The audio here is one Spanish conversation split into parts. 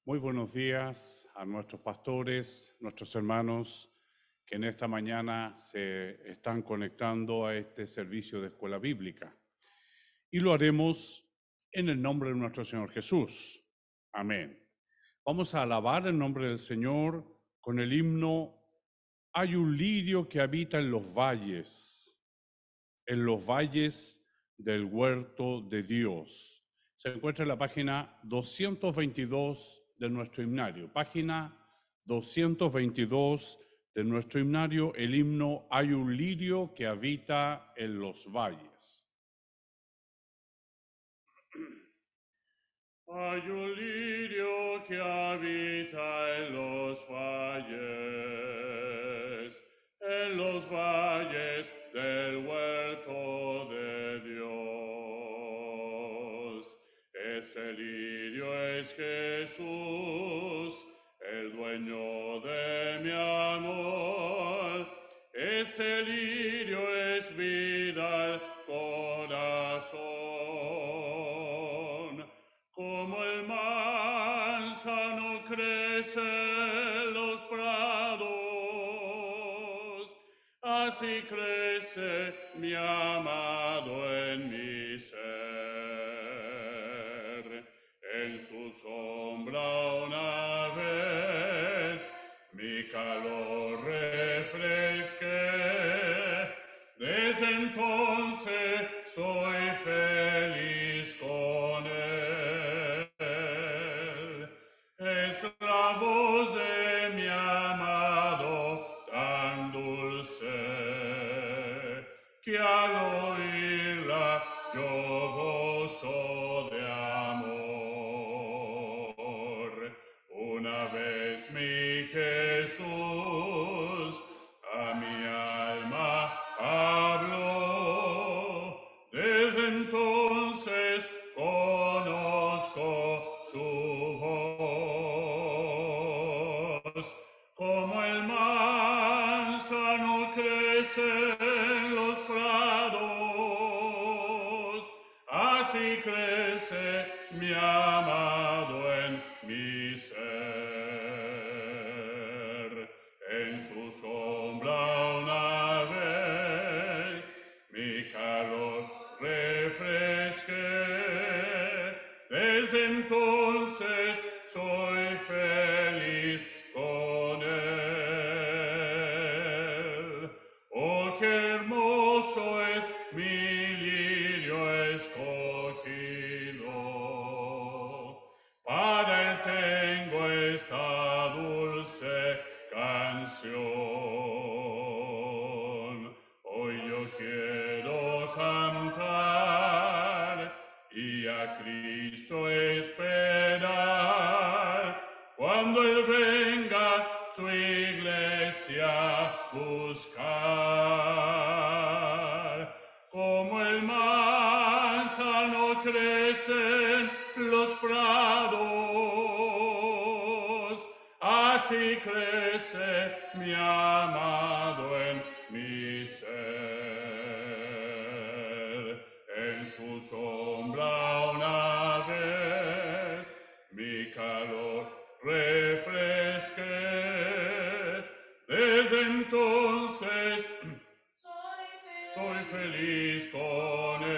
Muy buenos días a nuestros pastores, nuestros hermanos que en esta mañana se están conectando a este servicio de escuela bíblica. Y lo haremos en el nombre de nuestro Señor Jesús. Amén. Vamos a alabar el nombre del Señor con el himno Hay un lirio que habita en los valles del huerto de Dios. Se encuentra en la página 222 de nuestro himnario. Página 222 de nuestro himnario, el himno Hay un lirio que habita en los valles. Hay un lirio que habita en los valles del huerto de Dios. Ese lirio es Jesús, el dueño de mi amor. Ese lirio es vida al corazón. Como el manzano crece en los prados, así crece mi amado en mi ser. En su sombra una vez mi calor refresqué. Desde entonces soy feliz con él. Es la voz de mi amado tan dulce que al oírla yo gozo de amor. Una vez mi Jesús a mi alma habló, desde entonces conozco su voz. Como el manzano crece en los prados, así crece mi amado en mi ser. En su sombra una vez mi calor refresqué. Desde entonces soy feliz con él. Oh, qué hermoso es mi lirio escogido. Para él tengo esta dulce canción. Hoy yo quiero cantar y a Cristo esperar cuando Él venga su iglesia buscar. Como el manzano crece en los prados, así crece mi amado en mi ser. En su sombra una vez mi calor refresqué. Desde entonces soy feliz con él.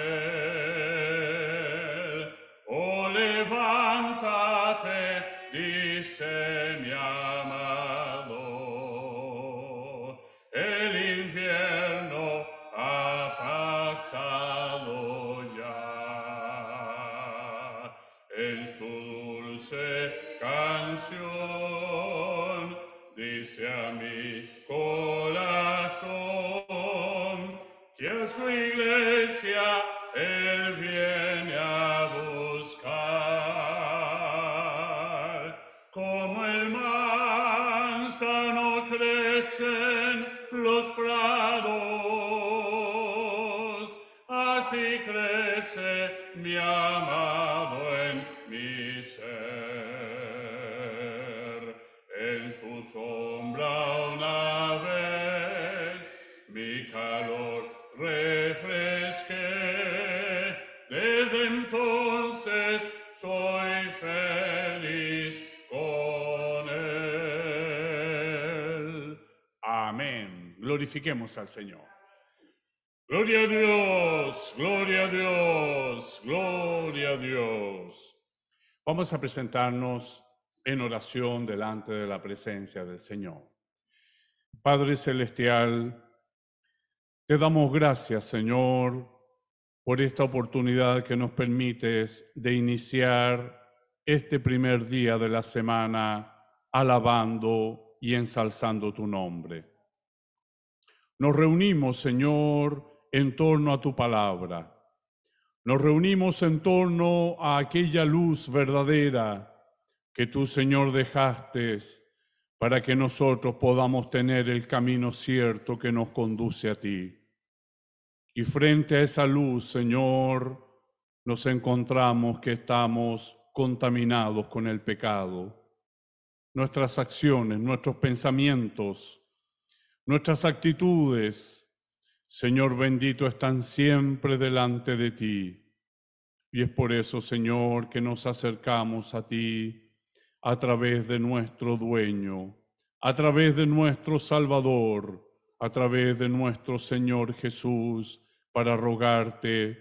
Oh, levántate, dice mi amado. El infierno ha pasado ya. En su dulce canción dice a mi corazón que a su iglesia Él viene a buscar. Como el manzano crece en los prados, así crece mi amado en mi ser. En su sombra una vez mi calor refresqué. Desde entonces soy feliz con Glorifiquemos al Señor. Gloria a Dios, gloria a Dios, gloria a Dios. Vamos a presentarnos en oración delante de la presencia del Señor. Padre Celestial, te damos gracias, Señor, por esta oportunidad que nos permites de iniciar este primer día de la semana alabando y ensalzando tu nombre. Nos reunimos, Señor, en torno a tu palabra. Nos reunimos en torno a aquella luz verdadera que tú, Señor, dejaste para que nosotros podamos tener el camino cierto que nos conduce a ti. Y frente a esa luz, Señor, nos encontramos que estamos contaminados con el pecado. Nuestras acciones, nuestros pensamientos, nuestras actitudes, Señor bendito, están siempre delante de ti. Y es por eso, Señor, que nos acercamos a ti a través de nuestro dueño, a través de nuestro Salvador, a través de nuestro Señor Jesús, para rogarte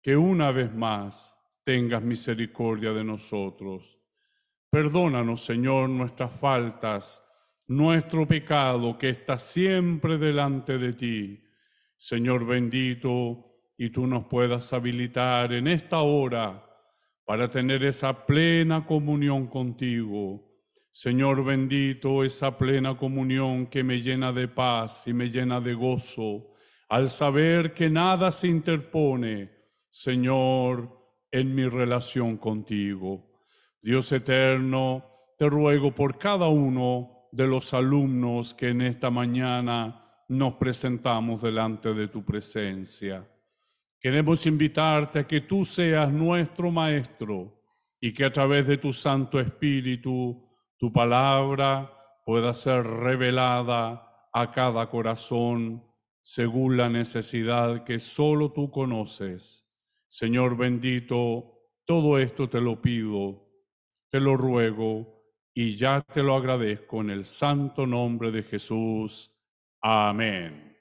que una vez más tengas misericordia de nosotros. Perdónanos, Señor, nuestras faltas, nuestro pecado que está siempre delante de ti. Señor bendito, y tú nos puedas habilitar en esta hora para tener esa plena comunión contigo. Señor bendito, esa plena comunión que me llena de paz y me llena de gozo, al saber que nada se interpone, Señor, en mi relación contigo. Dios eterno, te ruego por cada uno de los alumnos que en esta mañana nos presentamos delante de tu presencia. Queremos invitarte a que tú seas nuestro Maestro y que a través de tu Santo Espíritu tu palabra pueda ser revelada a cada corazón según la necesidad que solo tú conoces. Señor bendito, todo esto te lo pido, te lo ruego y ya te lo agradezco en el santo nombre de Jesús. Amén.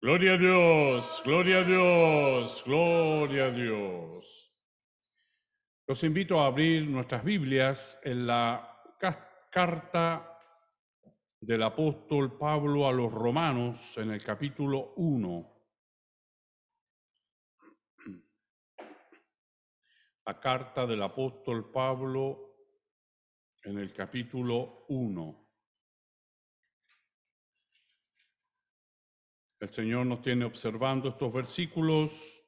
Gloria a Dios, gloria a Dios, gloria a Dios. Los invito a abrir nuestras Biblias en la carta del apóstol Pablo a los Romanos en el capítulo 1. La carta del apóstol Pablo en el capítulo 1. El Señor nos tiene observando estos versículos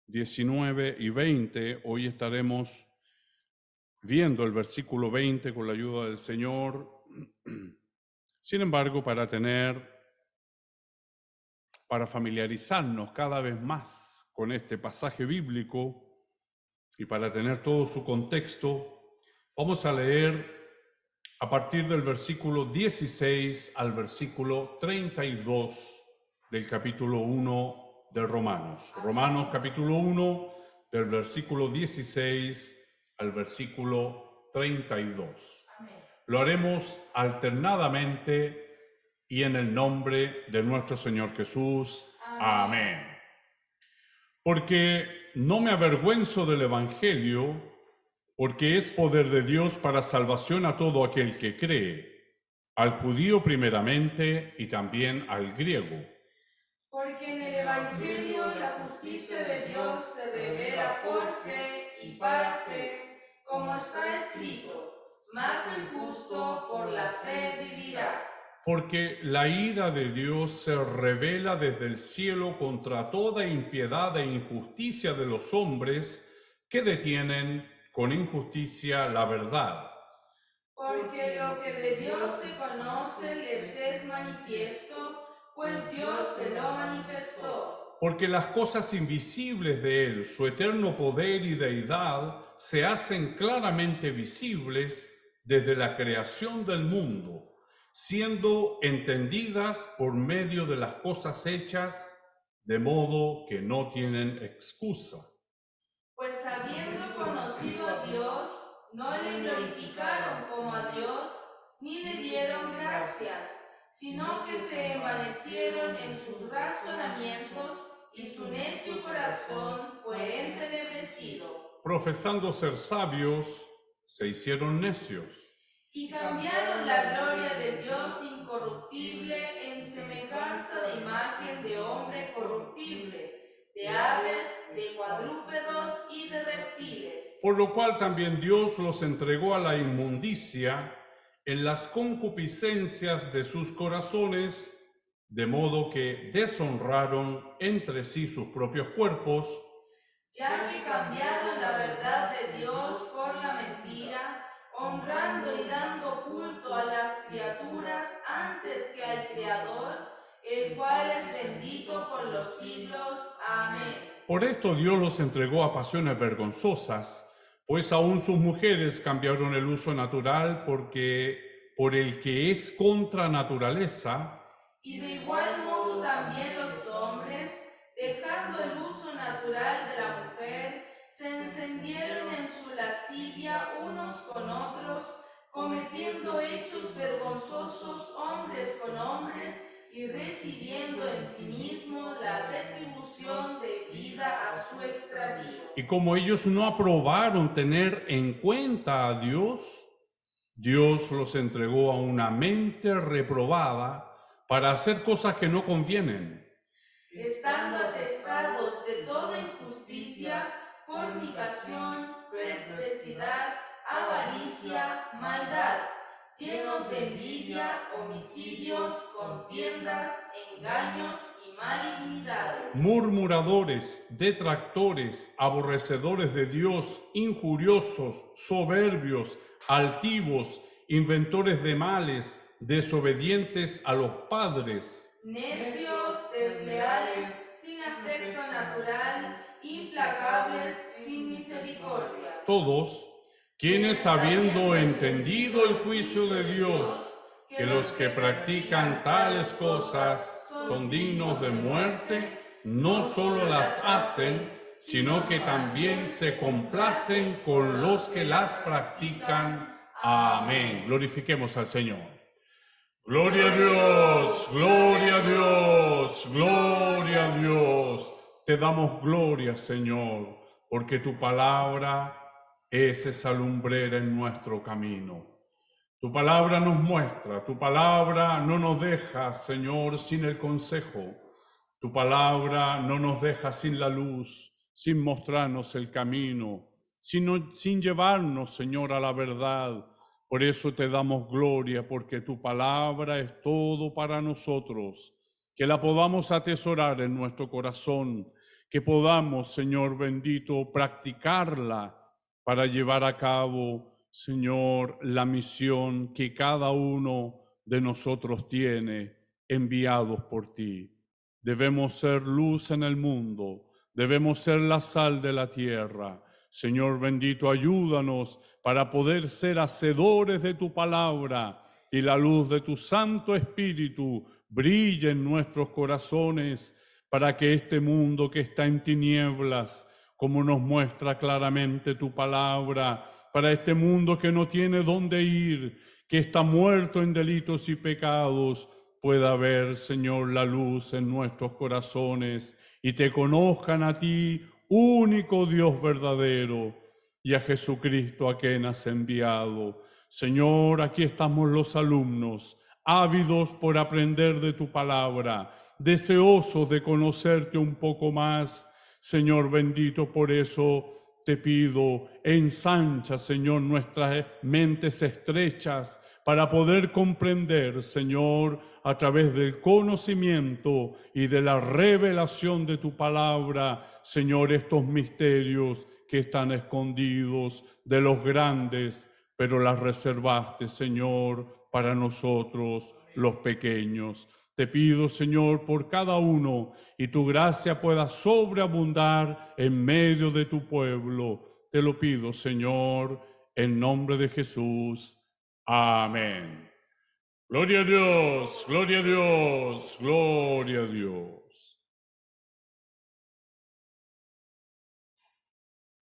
19 y 20. Hoy estaremos viendo el versículo 20 con la ayuda del Señor. Sin embargo, para familiarizarnos cada vez más con este pasaje bíblico y para tener todo su contexto, vamos a leer a partir del versículo 16 al versículo 32 del capítulo 1 de Romanos. Romanos capítulo 1, del versículo 16 al versículo 32. Amén. Lo haremos alternadamente y en el nombre de nuestro Señor Jesús. Amén. Amén. Porque no me avergüenzo del Evangelio, porque es poder de Dios para salvación a todo aquel que cree, al judío primeramente y también al griego. Porque en el Evangelio la justicia de Dios se revela por fe y para fe, como está escrito, mas el justo por la fe vivirá. Porque la ira de Dios se revela desde el cielo contra toda impiedad e injusticia de los hombres que detienen con injusticia la verdad. Porque lo que de Dios se conoce les es manifiesto, pues Dios se lo manifestó. Porque las cosas invisibles de Él, su eterno poder y deidad, se hacen claramente visibles desde la creación del mundo, siendo entendidas por medio de las cosas hechas, de modo que no tienen excusa. Pues habiendo conocido a Dios, no le glorificaron como a Dios, ni le dieron gracias, sino que se envanecieron en sus razonamientos y su necio corazón fue entenebrecido. Profesando ser sabios, se hicieron necios. Y cambiaron la gloria de Dios incorruptible en semejanza de imagen de hombre corruptible, de aves, de cuadrúpedos y de reptiles. Por lo cual también Dios los entregó a la inmundicia en las concupiscencias de sus corazones, de modo que deshonraron entre sí sus propios cuerpos, ya que cambiaron la verdad de Dios por la mentira, honrando y dando culto a las criaturas antes que al Creador, el cual es bendito por los siglos. Amén. Por esto Dios los entregó a pasiones vergonzosas, pues aún sus mujeres cambiaron el uso natural por el que es contra naturaleza. Y de igual modo también los hombres, dejando el uso natural de la mujer, se encendieron en su lascivia unos con otros, cometiendo hechos vergonzosos hombres con hombres y recibiendo en sí mismo la retribución debida a su extravío. Y como ellos no aprobaron tener en cuenta a Dios, Dios los entregó a una mente reprobada para hacer cosas que no convienen, estando atestados de toda injusticia, fornicación, perversidad, avaricia, maldad, llenos de envidia, homicidios, contiendas, engaños y malignidades. murmuradores, detractores, aborrecedores de Dios, injuriosos, soberbios, altivos, inventores de males, desobedientes a los padres, necios, desleales, sin afecto natural, implacables, sin misericordia. todos quienes, habiendo entendido el juicio de Dios, que los que practican tales cosas son dignos de muerte, no solo las hacen, sino que también se complacen con los que las practican. Amén. Glorifiquemos al Señor. Gloria a Dios, gloria a Dios, gloria a Dios. Te damos gloria, Señor, porque tu palabra es esa lumbrera en nuestro camino. Tu palabra nos muestra, tu palabra no nos deja, Señor, sin el consejo. Tu palabra no nos deja sin la luz, sin mostrarnos el camino, sin llevarnos, Señor, a la verdad. Por eso te damos gloria, porque tu palabra es todo para nosotros. Que la podamos atesorar en nuestro corazón, que podamos, Señor bendito, practicarla para llevar a cabo, Señor, la misión que cada uno de nosotros tiene, enviados por ti. Debemos ser luz en el mundo, debemos ser la sal de la tierra. Señor bendito, ayúdanos para poder ser hacedores de tu palabra y la luz de tu Santo Espíritu brille en nuestros corazones para que este mundo que está en tinieblas, como nos muestra claramente tu palabra, para este mundo que no tiene dónde ir, que está muerto en delitos y pecados, pueda ver, Señor, la luz en nuestros corazones y te conozcan a ti, único Dios verdadero, y a Jesucristo a quien has enviado. Señor, aquí estamos los alumnos, ávidos por aprender de tu palabra, deseosos de conocerte un poco más. Señor bendito, por eso te pido, ensancha, Señor, nuestras mentes estrechas para poder comprender, Señor, a través del conocimiento y de la revelación de tu palabra, Señor, estos misterios que están escondidos de los grandes, pero las reservaste, Señor, para nosotros, los pequeños. Te pido, Señor, por cada uno, y tu gracia pueda sobreabundar en medio de tu pueblo. Te lo pido, Señor, en nombre de Jesús. Amén. Gloria a Dios, gloria a Dios, gloria a Dios.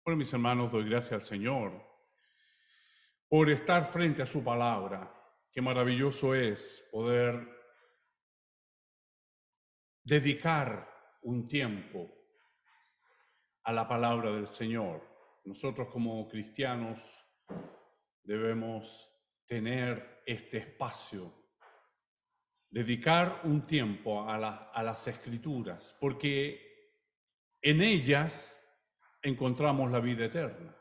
Bueno, mis hermanos, doy gracias al Señor por estar frente a su palabra. Qué maravilloso es poder dedicar un tiempo a la palabra del Señor. Nosotros como cristianos debemos tener este espacio, dedicar un tiempo a las Escrituras, porque en ellas encontramos la vida eterna.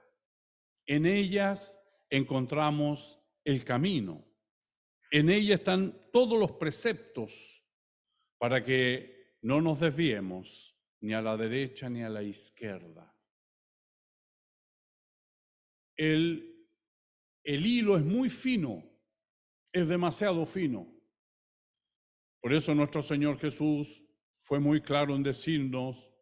En ellas encontramos el camino. En ellas están todos los preceptos para que no nos desviemos ni a la derecha ni a la izquierda. El hilo es muy fino, es demasiado fino. Por eso nuestro Señor Jesús fue muy claro en decirnos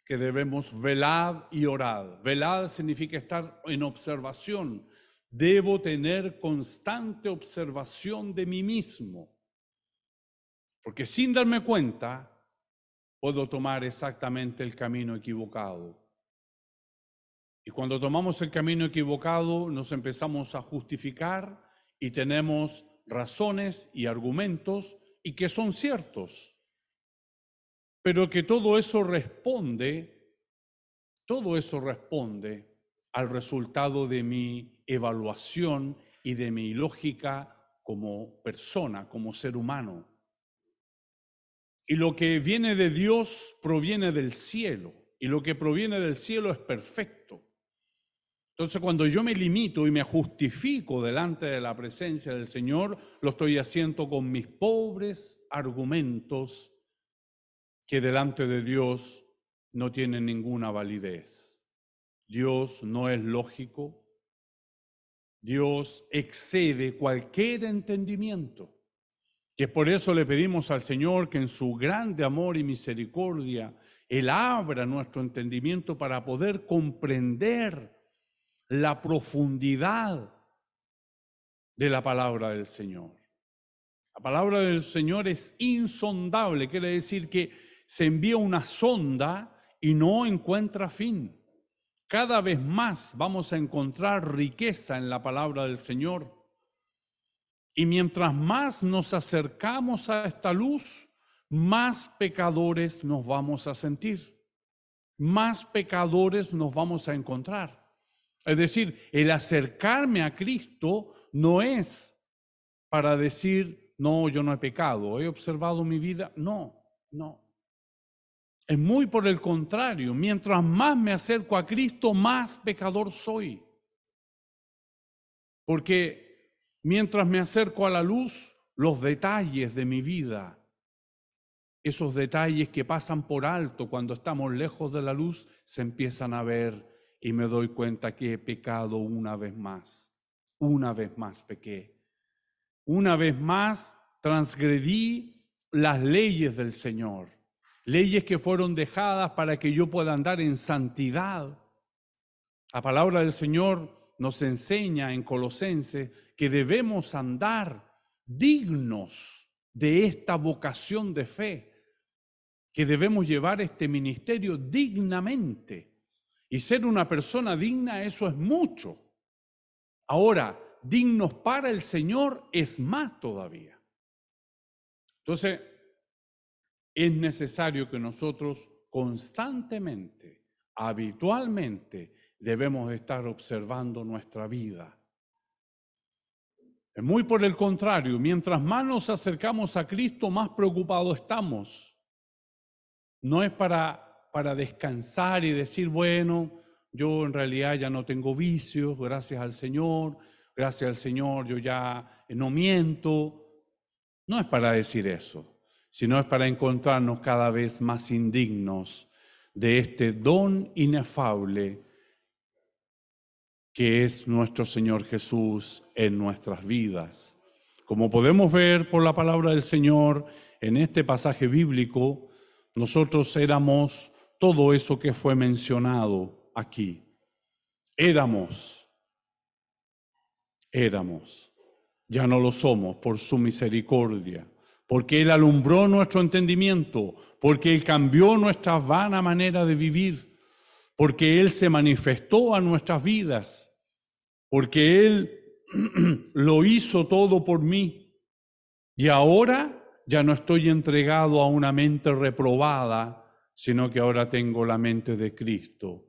que debemos velar y orar. Velar significa estar en observación. Debo tener constante observación de mí mismo, porque sin darme cuenta puedo tomar exactamente el camino equivocado. Y cuando tomamos el camino equivocado nos empezamos a justificar y tenemos razones y argumentos y que son ciertos, pero que todo eso responde al resultado de mi evaluación y de mi lógica como persona, como ser humano. Y lo que viene de Dios proviene del cielo, y lo que proviene del cielo es perfecto. Entonces, cuando yo me limito y me justifico delante de la presencia del Señor, lo estoy haciendo con mis pobres argumentos que delante de Dios no tienen ninguna validez. Dios no es lógico. Dios excede cualquier entendimiento. Y es por eso le pedimos al Señor que en su grande amor y misericordia, Él abra nuestro entendimiento para poder comprender la profundidad de la palabra del Señor. La palabra del Señor es insondable, quiere decir que se envía una sonda y no encuentra fin. Cada vez más vamos a encontrar riqueza en la palabra del Señor. Y mientras más nos acercamos a esta luz, más pecadores nos vamos a sentir, más pecadores nos vamos a encontrar. Es decir, el acercarme a Cristo no es para decir, no, yo no he pecado, he observado mi vida. No. Es muy por el contrario, mientras más me acerco a Cristo, más pecador soy. Porque mientras me acerco a la luz, los detalles de mi vida, esos detalles que pasan por alto cuando estamos lejos de la luz, se empiezan a ver. Y me doy cuenta que he pecado una vez más pequé. Una vez más transgredí las leyes del Señor, leyes que fueron dejadas para que yo pueda andar en santidad. La palabra del Señor nos enseña en Colosenses que debemos andar dignos de esta vocación de fe, que debemos llevar este ministerio dignamente. Y ser una persona digna, eso es mucho. Ahora, dignos para el Señor es más todavía. Entonces, es necesario que nosotros constantemente, habitualmente, debemos estar observando nuestra vida. Es muy por el contrario, mientras más nos acercamos a Cristo, más preocupados estamos. No es para descansar y decir, bueno, yo en realidad ya no tengo vicios, gracias al Señor yo ya no miento. No es para decir eso, sino es para encontrarnos cada vez más indignos de este don inefable que es nuestro Señor Jesús en nuestras vidas. Como podemos ver por la palabra del Señor en este pasaje bíblico, nosotros éramos todo eso que fue mencionado aquí. Éramos, ya no lo somos por su misericordia, porque Él alumbró nuestro entendimiento, porque Él cambió nuestra vana manera de vivir, porque Él se manifestó a nuestras vidas, porque Él lo hizo todo por mí. Y ahora ya no estoy entregado a una mente reprobada, sino que ahora tengo la mente de Cristo.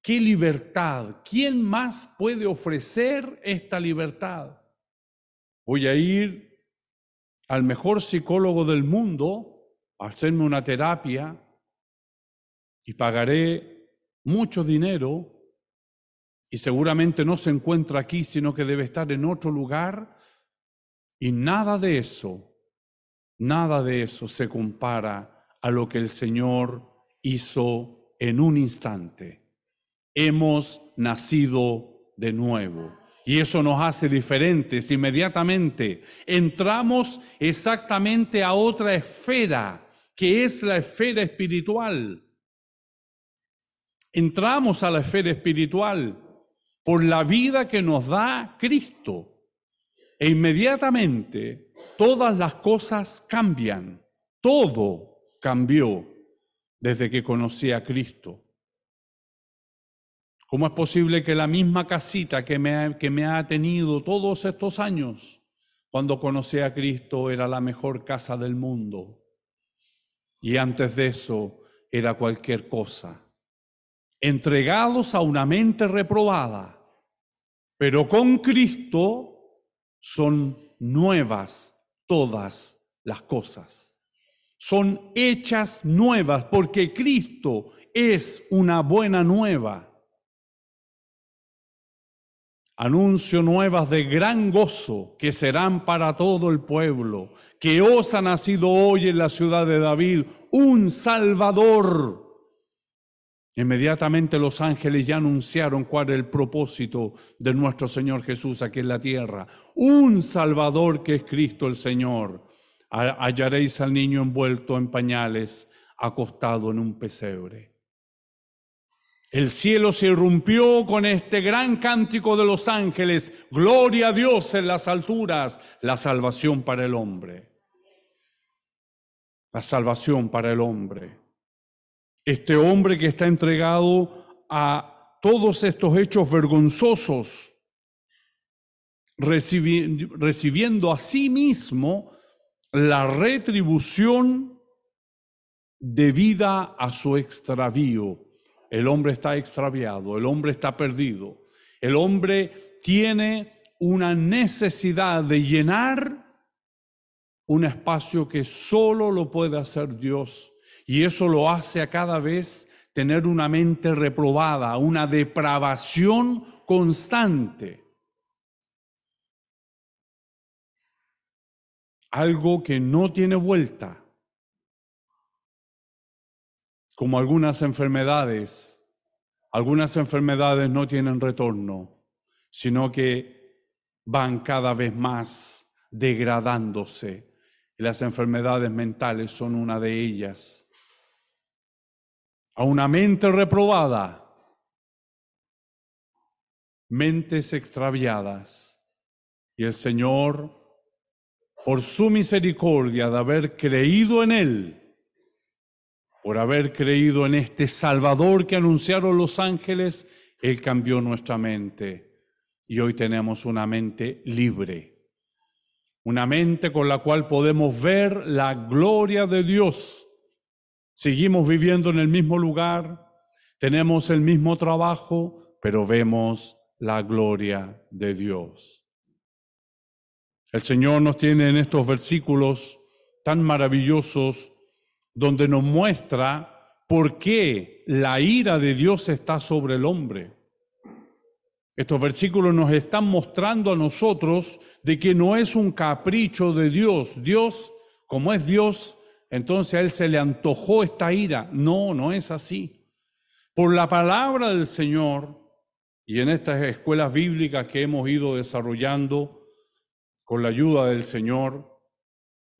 ¡Qué libertad! ¿Quién más puede ofrecer esta libertad? Voy a ir al mejor psicólogo del mundo a hacerme una terapia y pagaré mucho dinero y seguramente no se encuentra aquí, sino que debe estar en otro lugar, y nada de eso se compara a lo que el Señor hizo en un instante. Hemos nacido de nuevo y eso nos hace diferentes inmediatamente. Entramos exactamente a otra esfera, que es la esfera espiritual. Entramos a la esfera espiritual por la vida que nos da Cristo. E inmediatamente todas las cosas cambian. Todo cambió desde que conocí a Cristo. ¿Cómo es posible que la misma casita que me ha tenido todos estos años, cuando conocí a Cristo, era la mejor casa del mundo? Y antes de eso era cualquier cosa. Entregados a una mente reprobada, pero con Cristo son nuevas todas las cosas. Son hechas nuevas porque Cristo es una buena nueva. Anuncio nuevas de gran gozo que serán para todo el pueblo, que os ha nacido hoy en la ciudad de David un Salvador. Inmediatamente los ángeles ya anunciaron cuál era el propósito de nuestro Señor Jesús aquí en la tierra. Un Salvador que es Cristo el Señor. Hallaréis al niño envuelto en pañales, acostado en un pesebre. El cielo se irrumpió con este gran cántico de los ángeles. Gloria a Dios en las alturas, la salvación para el hombre. La salvación para el hombre. Este hombre que está entregado a todos estos hechos vergonzosos, recibiendo a sí mismo la retribución debida a su extravío. El hombre está extraviado, el hombre está perdido. El hombre tiene una necesidad de llenar un espacio que solo lo puede hacer Dios. Y eso lo hace a cada vez tener una mente reprobada, una depravación constante. Algo que no tiene vuelta. Como algunas enfermedades no tienen retorno, sino que van cada vez más degradándose. Y las enfermedades mentales son una de ellas. A una mente reprobada, mentes extraviadas. Y el Señor, por su misericordia de haber creído en Él, por haber creído en este Salvador que anunciaron los ángeles, Él cambió nuestra mente. Y hoy tenemos una mente libre. Una mente con la cual podemos ver la gloria de Dios. Seguimos viviendo en el mismo lugar, tenemos el mismo trabajo, pero vemos la gloria de Dios. El Señor nos tiene en estos versículos tan maravillosos donde nos muestra por qué la ira de Dios está sobre el hombre. Estos versículos nos están mostrando a nosotros de que no es un capricho de Dios. Dios, como es Dios, entonces a Él se le antojó esta ira. No, no es así. Por la palabra del Señor y en estas escuelas bíblicas que hemos ido desarrollando con la ayuda del Señor,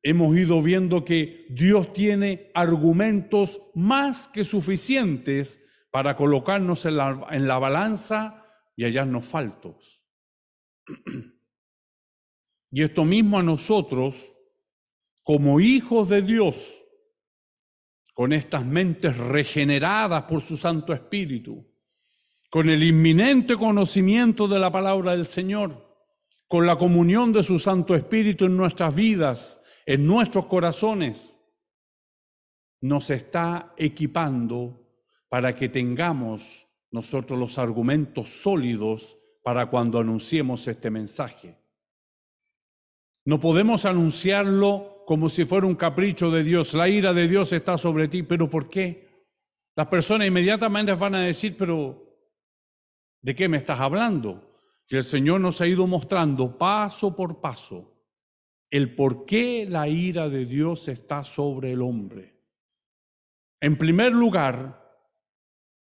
hemos ido viendo que Dios tiene argumentos más que suficientes para colocarnos en la balanza y hallarnos faltos. Y esto mismo a nosotros, como hijos de Dios, con estas mentes regeneradas por su Santo Espíritu, con el inminente conocimiento de la palabra del Señor, con la comunión de su Santo Espíritu en nuestras vidas, en nuestros corazones, nos está equipando para que tengamos nosotros los argumentos sólidos para cuando anunciemos este mensaje. No podemos anunciarlo como si fuera un capricho de Dios. La ira de Dios está sobre ti, ¿pero por qué? Las personas inmediatamente van a decir, pero ¿de qué me estás hablando? Y el Señor nos ha ido mostrando paso por paso el por qué la ira de Dios está sobre el hombre. En primer lugar,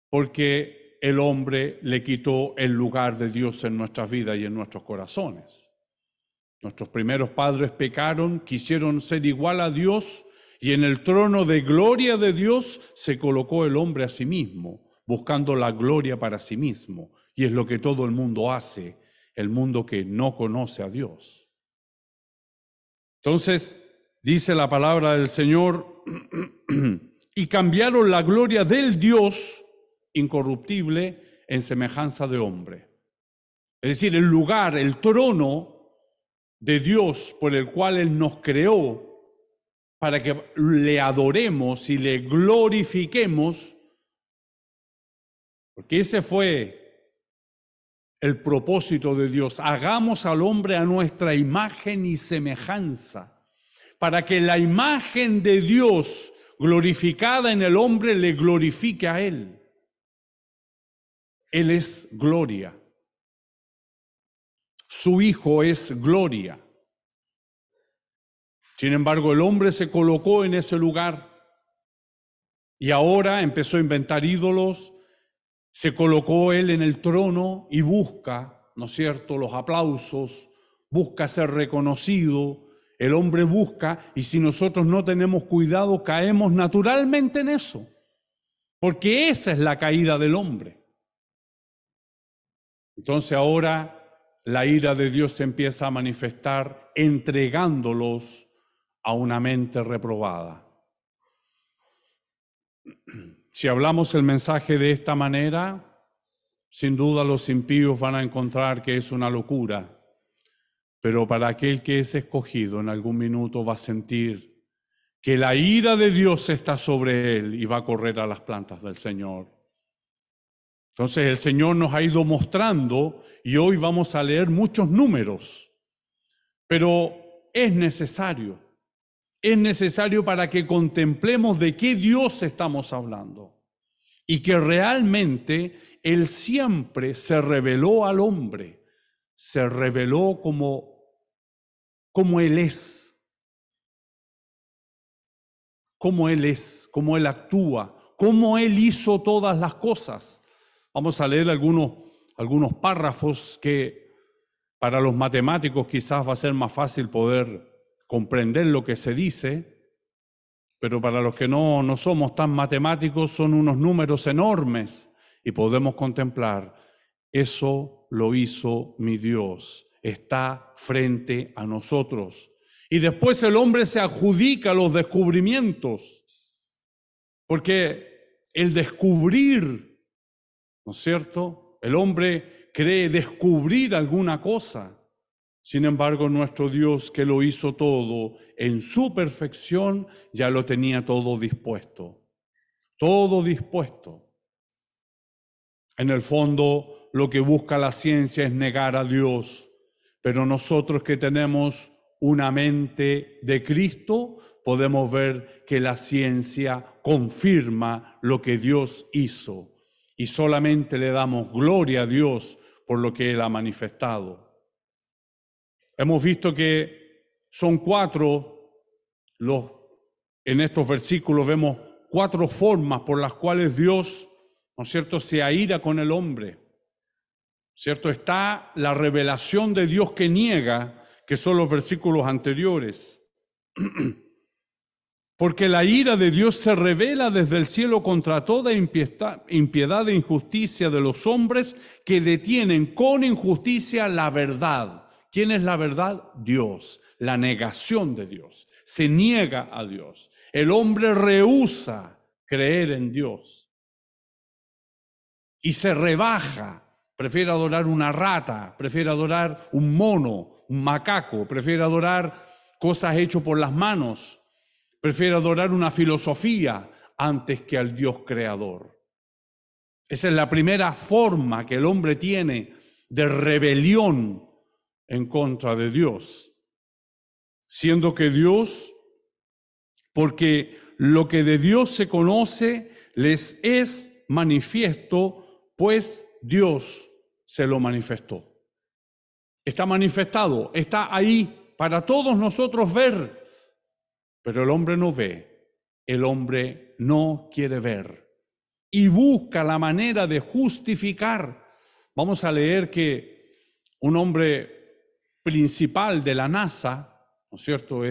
porque el hombre le quitó el lugar de Dios en nuestras vidas y en nuestros corazones. Nuestros primeros padres pecaron, quisieron ser igual a Dios, y en el trono de gloria de Dios se colocó el hombre a sí mismo, buscando la gloria para sí mismo. Y es lo que todo el mundo hace, el mundo que no conoce a Dios. Entonces, dice la palabra del Señor, y cambiaron la gloria del Dios incorruptible en semejanza de hombre. Es decir, el lugar, el trono de Dios por el cual Él nos creó para que le adoremos y le glorifiquemos, porque ese fue el propósito de Dios. Hagamos al hombre a nuestra imagen y semejanza, para que la imagen de Dios glorificada en el hombre le glorifique a Él. Él es gloria. Su Hijo es gloria. Sin embargo, el hombre se colocó en ese lugar y ahora empezó a inventar ídolos, se colocó él en el trono y busca, ¿no es cierto?, los aplausos, busca ser reconocido. El hombre busca, y si nosotros no tenemos cuidado, caemos naturalmente en eso, porque esa es la caída del hombre. Entonces ahora la ira de Dios se empieza a manifestar entregándolos a una mente reprobada. Si hablamos el mensaje de esta manera, sin duda los impíos van a encontrar que es una locura, pero para aquel que es escogido en algún minuto va a sentir que la ira de Dios está sobre él y va a correr a las plantas del Señor. Entonces el Señor nos ha ido mostrando y hoy vamos a leer muchos números, pero es necesario para que contemplemos de qué Dios estamos hablando y que realmente Él siempre se reveló al hombre, se reveló como Él es, cómo Él actúa, cómo Él hizo todas las cosas. Vamos a leer algunos párrafos que para los matemáticos quizás va a ser más fácil poder comprender lo que se dice, pero para los que no somos tan matemáticos son unos números enormes y podemos contemplar, eso lo hizo mi Dios, está frente a nosotros. Y después el hombre se adjudica los descubrimientos, porque el descubrir, ¿no es cierto? El hombre cree descubrir alguna cosa. Sin embargo, nuestro Dios, que lo hizo todo en su perfección, ya lo tenía todo dispuesto. Todo dispuesto. En el fondo, lo que busca la ciencia es negar a Dios, pero nosotros que tenemos una mente de Cristo, podemos ver que la ciencia confirma lo que Dios hizo y solamente le damos gloria a Dios por lo que Él ha manifestado. Hemos visto que son en estos versículos vemos 4 formas por las cuales Dios, ¿no es cierto?, se aira con el hombre. ¿Cierto? Está la revelación de Dios que niega, que son los versículos anteriores. Porque la ira de Dios se revela desde el cielo contra toda impiedad e injusticia de los hombres que detienen con injusticia la verdad. ¿Quién es la verdad? Dios. La negación de Dios. Se niega a Dios. El hombre rehúsa creer en Dios. Y se rebaja. Prefiere adorar una rata, prefiere adorar un mono, un macaco, prefiere adorar cosas hechas por las manos, prefiere adorar una filosofía antes que al Dios creador. Esa es la primera forma que el hombre tiene de rebelión en contra de Dios. Siendo que Dios, porque lo que de Dios se conoce les es manifiesto, pues Dios se lo manifestó. Está manifestado, está ahí para todos nosotros ver, pero el hombre no ve, el hombre no quiere ver y busca la manera de justificar. Vamos a leer que un hombre principal de la NASA, ¿no es cierto?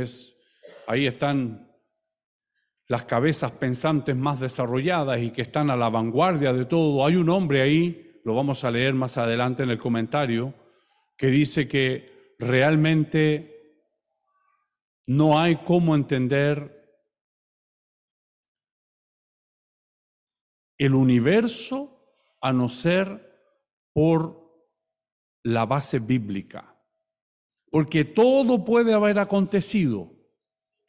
Ahí están las cabezas pensantes más desarrolladas y que están a la vanguardia de todo. Hay un hombre ahí, lo vamos a leer más adelante en el comentario, que dice que realmente no hay cómo entender el universo a no ser por la base bíblica. Porque todo puede haber acontecido,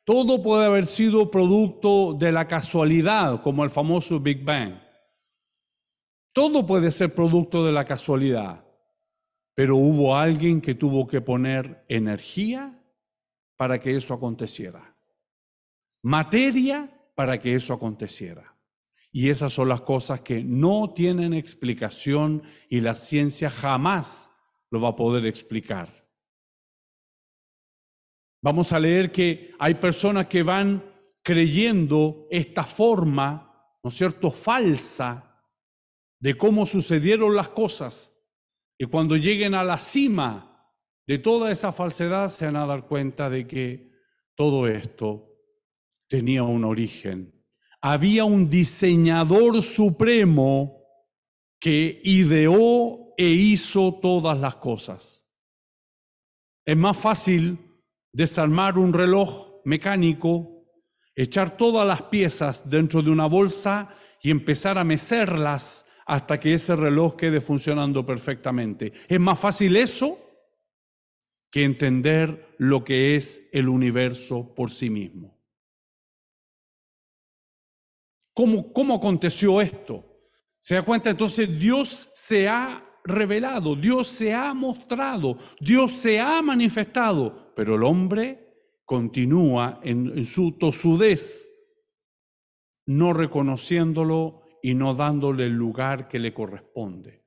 todo puede haber sido producto de la casualidad, como el famoso Big Bang. Todo puede ser producto de la casualidad, pero hubo alguien que tuvo que poner energía para que eso aconteciera, materia para que eso aconteciera. Y esas son las cosas que no tienen explicación y la ciencia jamás lo va a poder explicar. Vamos a leer que hay personas que van creyendo esta forma, ¿no es cierto?, falsa de cómo sucedieron las cosas. Y cuando lleguen a la cima de toda esa falsedad se van a dar cuenta de que todo esto tenía un origen. Había un diseñador supremo que ideó e hizo todas las cosas. Es más fácil desarmar un reloj mecánico, echar todas las piezas dentro de una bolsa y empezar a mecerlas hasta que ese reloj quede funcionando perfectamente. Es más fácil eso que entender lo que es el universo por sí mismo. ¿Cómo aconteció esto? ¿Se da cuenta? Entonces Dios se ha revelado, Dios se ha mostrado, Dios se ha manifestado, pero el hombre continúa en su tosudez, no reconociéndolo y no dándole el lugar que le corresponde.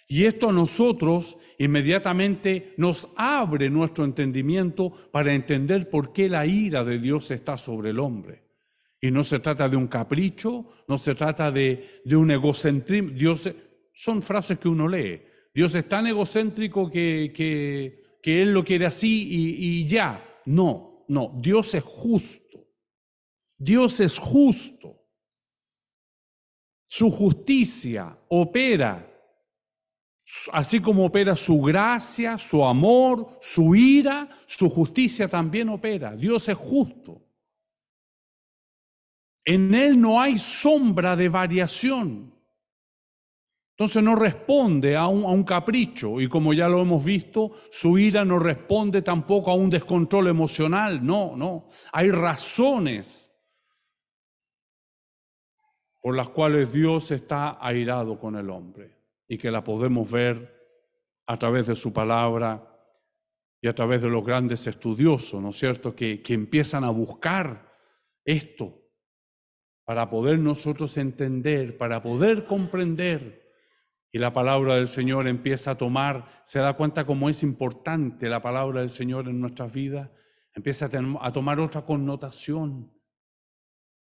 Y esto a nosotros inmediatamente nos abre nuestro entendimiento para entender por qué la ira de Dios está sobre el hombre. Y no se trata de un capricho, no se trata de un egocentrismo. Dios, son frases que uno lee. Dios es tan egocéntrico que Él lo quiere así y ya. No, Dios es justo. Dios es justo. Su justicia opera, así como opera su gracia, su amor, su ira, su justicia también opera. Dios es justo. En Él no hay sombra de variación. Entonces no responde a un capricho y como ya lo hemos visto, su ira no responde tampoco a un descontrol emocional. No. Hay razones por las cuales Dios está airado con el hombre y que la podemos ver a través de su palabra y a través de los grandes estudiosos, ¿no es cierto?, que empiezan a buscar esto para poder nosotros entender, para poder comprender. Y la palabra del Señor empieza a tomar, se da cuenta cómo es importante la palabra del Señor en nuestras vidas, empieza a tomar otra connotación,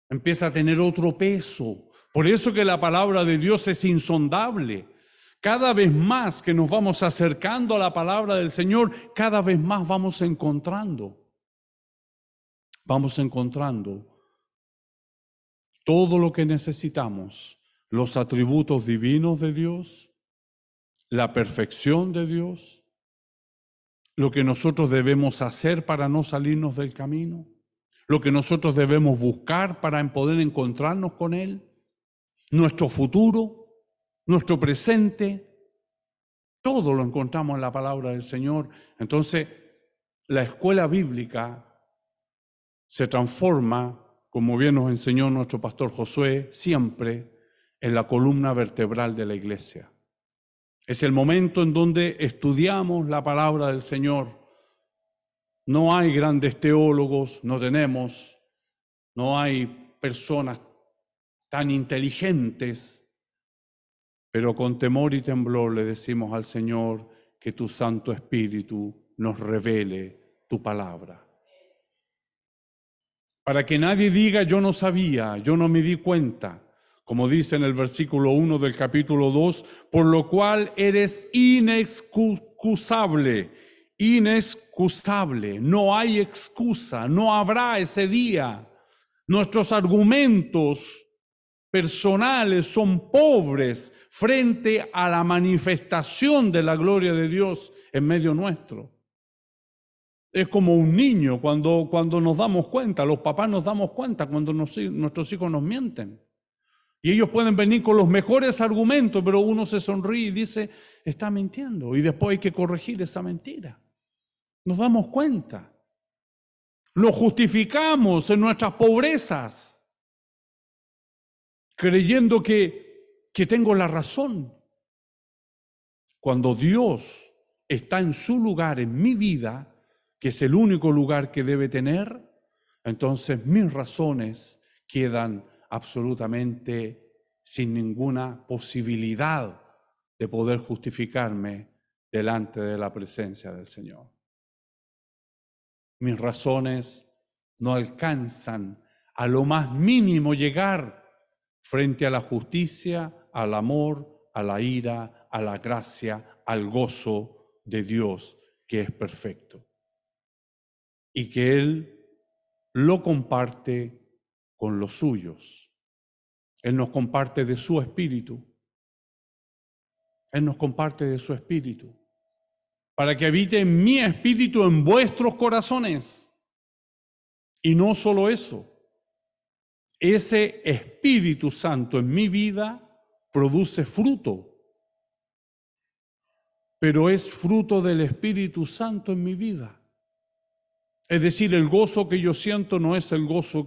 empieza a tener otro peso. Por eso que la palabra de Dios es insondable. Cada vez más que nos vamos acercando a la palabra del Señor, cada vez más vamos encontrando todo lo que necesitamos, los atributos divinos de Dios, la perfección de Dios, lo que nosotros debemos hacer para no salirnos del camino, lo que nosotros debemos buscar para poder encontrarnos con Él, nuestro futuro, nuestro presente, todo lo encontramos en la palabra del Señor. Entonces, la escuela bíblica se transforma, como bien nos enseñó nuestro pastor Josué, siempre en la columna vertebral de la iglesia. Es el momento en donde estudiamos la palabra del Señor. No hay grandes teólogos, no hay personas tan inteligentes, pero con temor y temblor le decimos al Señor que tu Santo Espíritu nos revele tu palabra. Para que nadie diga yo no sabía, yo no me di cuenta, como dice en el versículo 1 del capítulo 2, por lo cual eres inexcusable, no hay excusa, no habrá ese día. Nuestros argumentos personales son pobres frente a la manifestación de la gloria de Dios en medio nuestro. Es como un niño cuando nos damos cuenta, los papás nos damos cuenta cuando nuestros hijos nos mienten. Y ellos pueden venir con los mejores argumentos, pero uno se sonríe y dice, está mintiendo. Y después hay que corregir esa mentira. Nos damos cuenta. Lo justificamos en nuestras pobrezas, creyendo que tengo la razón. Cuando Dios está en su lugar en mi vida, que es el único lugar que debe tener, entonces mis razones quedan absolutamente sin ninguna posibilidad de poder justificarme delante de la presencia del Señor. Mis razones no alcanzan a lo más mínimo llegar frente a la justicia, al amor, a la ira, a la gracia, al gozo de Dios que es perfecto. Y que Él lo comparte con los suyos. Él nos comparte de su espíritu. Él nos comparte de su espíritu. Para que habite mi espíritu en vuestros corazones. Y no solo eso. Ese Espíritu Santo en mi vida produce fruto. Pero es fruto del Espíritu Santo en mi vida. Es decir, el gozo que yo siento no es el gozo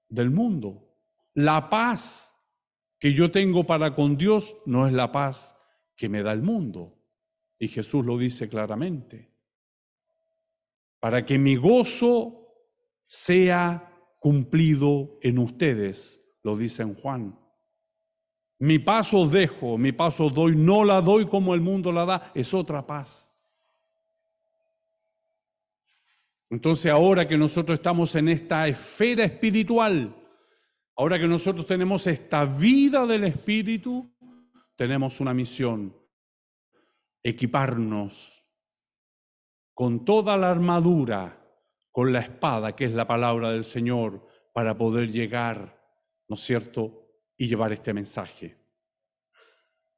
del mundo. La paz que yo tengo para con Dios no es la paz que me da el mundo. Y Jesús lo dice claramente. Para que mi gozo sea cumplido en ustedes, lo dice en Juan. Mi paz os dejo, mi paz os doy, no la doy como el mundo la da, es otra paz. Entonces ahora que nosotros estamos en esta esfera espiritual, ahora que nosotros tenemos esta vida del Espíritu, tenemos una misión, equiparnos con toda la armadura, con la espada que es la palabra del Señor, para poder llegar, ¿no es cierto?, y llevar este mensaje.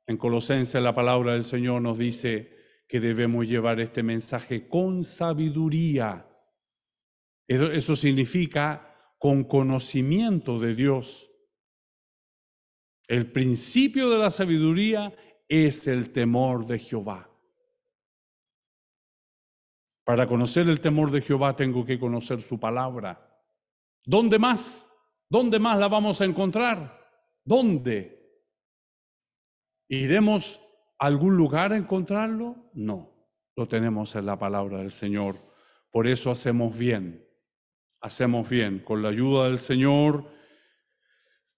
En Colosenses la palabra del Señor nos dice que debemos llevar este mensaje con sabiduría. Eso significa con conocimiento de Dios. El principio de la sabiduría es el temor de Jehová. Para conocer el temor de Jehová tengo que conocer su palabra. ¿Dónde más? ¿Dónde más la vamos a encontrar? ¿Dónde? ¿Iremos a algún lugar a encontrarlo? No, lo tenemos en la palabra del Señor. Por eso hacemos bien con la ayuda del Señor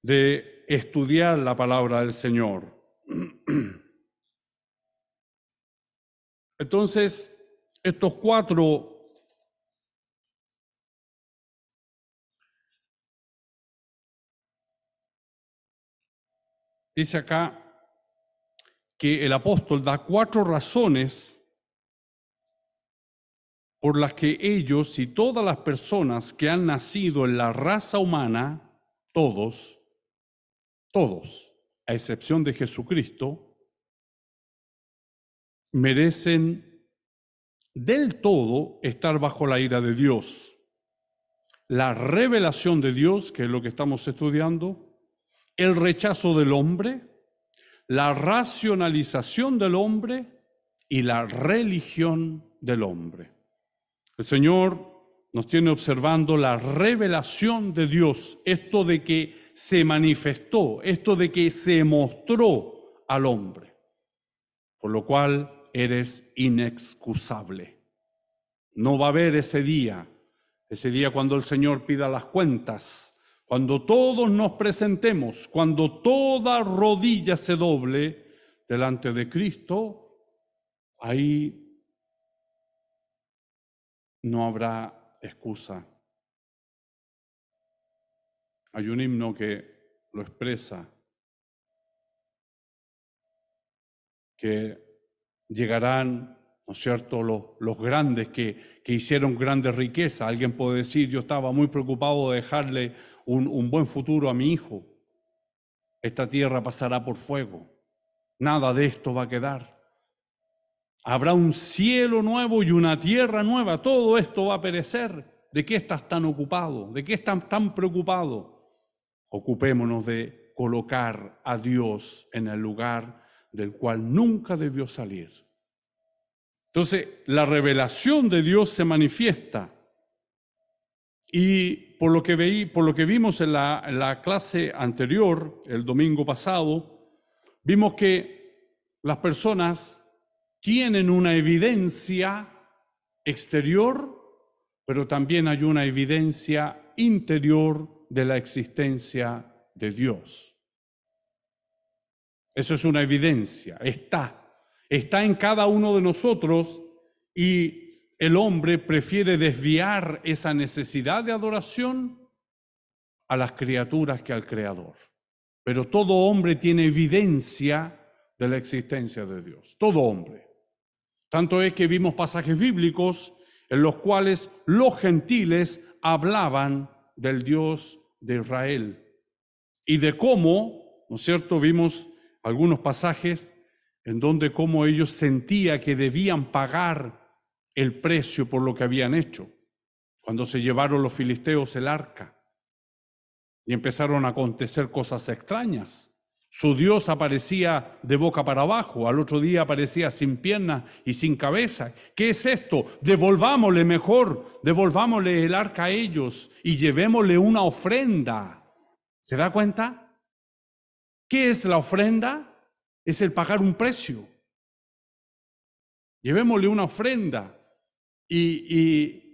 de estudiar la palabra del Señor. Entonces, estos cuatro dice acá que el apóstol da 4 razones por las que ellos y todas las personas que han nacido en la raza humana, todos, a excepción de Jesucristo, merecen del todo estar bajo la ira de Dios. La revelación de Dios, que es lo que estamos estudiando, el rechazo del hombre, la racionalización del hombre y la religión del hombre. El Señor nos tiene observando la revelación de Dios, esto de que se manifestó, esto de que se mostró al hombre, por lo cual eres inexcusable. No va a haber ese día cuando el Señor pida las cuentas, cuando todos nos presentemos, cuando toda rodilla se doble delante de Cristo, ahí no habrá excusa. Hay un himno que lo expresa, que llegarán, ¿no es cierto?, los grandes que hicieron grandes riquezas. Alguien puede decir, yo estaba muy preocupado de dejarle un buen futuro a mi hijo. Esta tierra pasará por fuego. Nada de esto va a quedar. Habrá un cielo nuevo y una tierra nueva. Todo esto va a perecer. ¿De qué estás tan ocupado? ¿De qué estás tan preocupado? Ocupémonos de colocar a Dios en el lugar del cual nunca debió salir. Entonces, la revelación de Dios se manifiesta. Y por lo que vimos en la clase anterior, el domingo pasado, vimos que las personas tienen una evidencia exterior, pero también hay una evidencia interior de la existencia de Dios. Eso es una evidencia, está en cada uno de nosotros, y el hombre prefiere desviar esa necesidad de adoración a las criaturas que al Creador. Pero todo hombre tiene evidencia de la existencia de Dios, todo hombre. Tanto es que vimos pasajes bíblicos en los cuales los gentiles hablaban del Dios de Israel y de cómo, ¿no es cierto?, vimos algunos pasajes en donde cómo ellos sentían que debían pagar el precio por lo que habían hecho. Cuando se llevaron los filisteos el arca y empezaron a acontecer cosas extrañas. Su Dios aparecía de boca para abajo, al otro día aparecía sin piernas y sin cabeza. ¿Qué es esto? Devolvámosle el arca a ellos y llevémosle una ofrenda. ¿Se da cuenta? ¿Qué es la ofrenda? Es el pagar un precio. Llevémosle una ofrenda. Y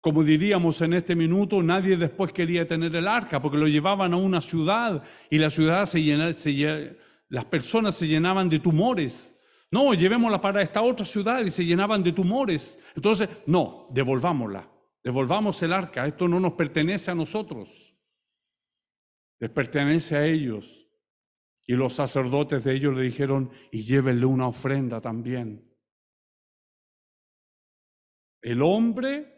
como diríamos en este minuto, nadie después quería tener el arca porque lo llevaban a una ciudad y la ciudad las personas se llenaban de tumores. No, llevémosla para esta otra ciudad y se llenaban de tumores. Entonces, no, devolvámosla. Devolvamos el arca. Esto no nos pertenece a nosotros. Les pertenece a ellos. Y los sacerdotes de ellos le dijeron, y llévenle una ofrenda también. El hombre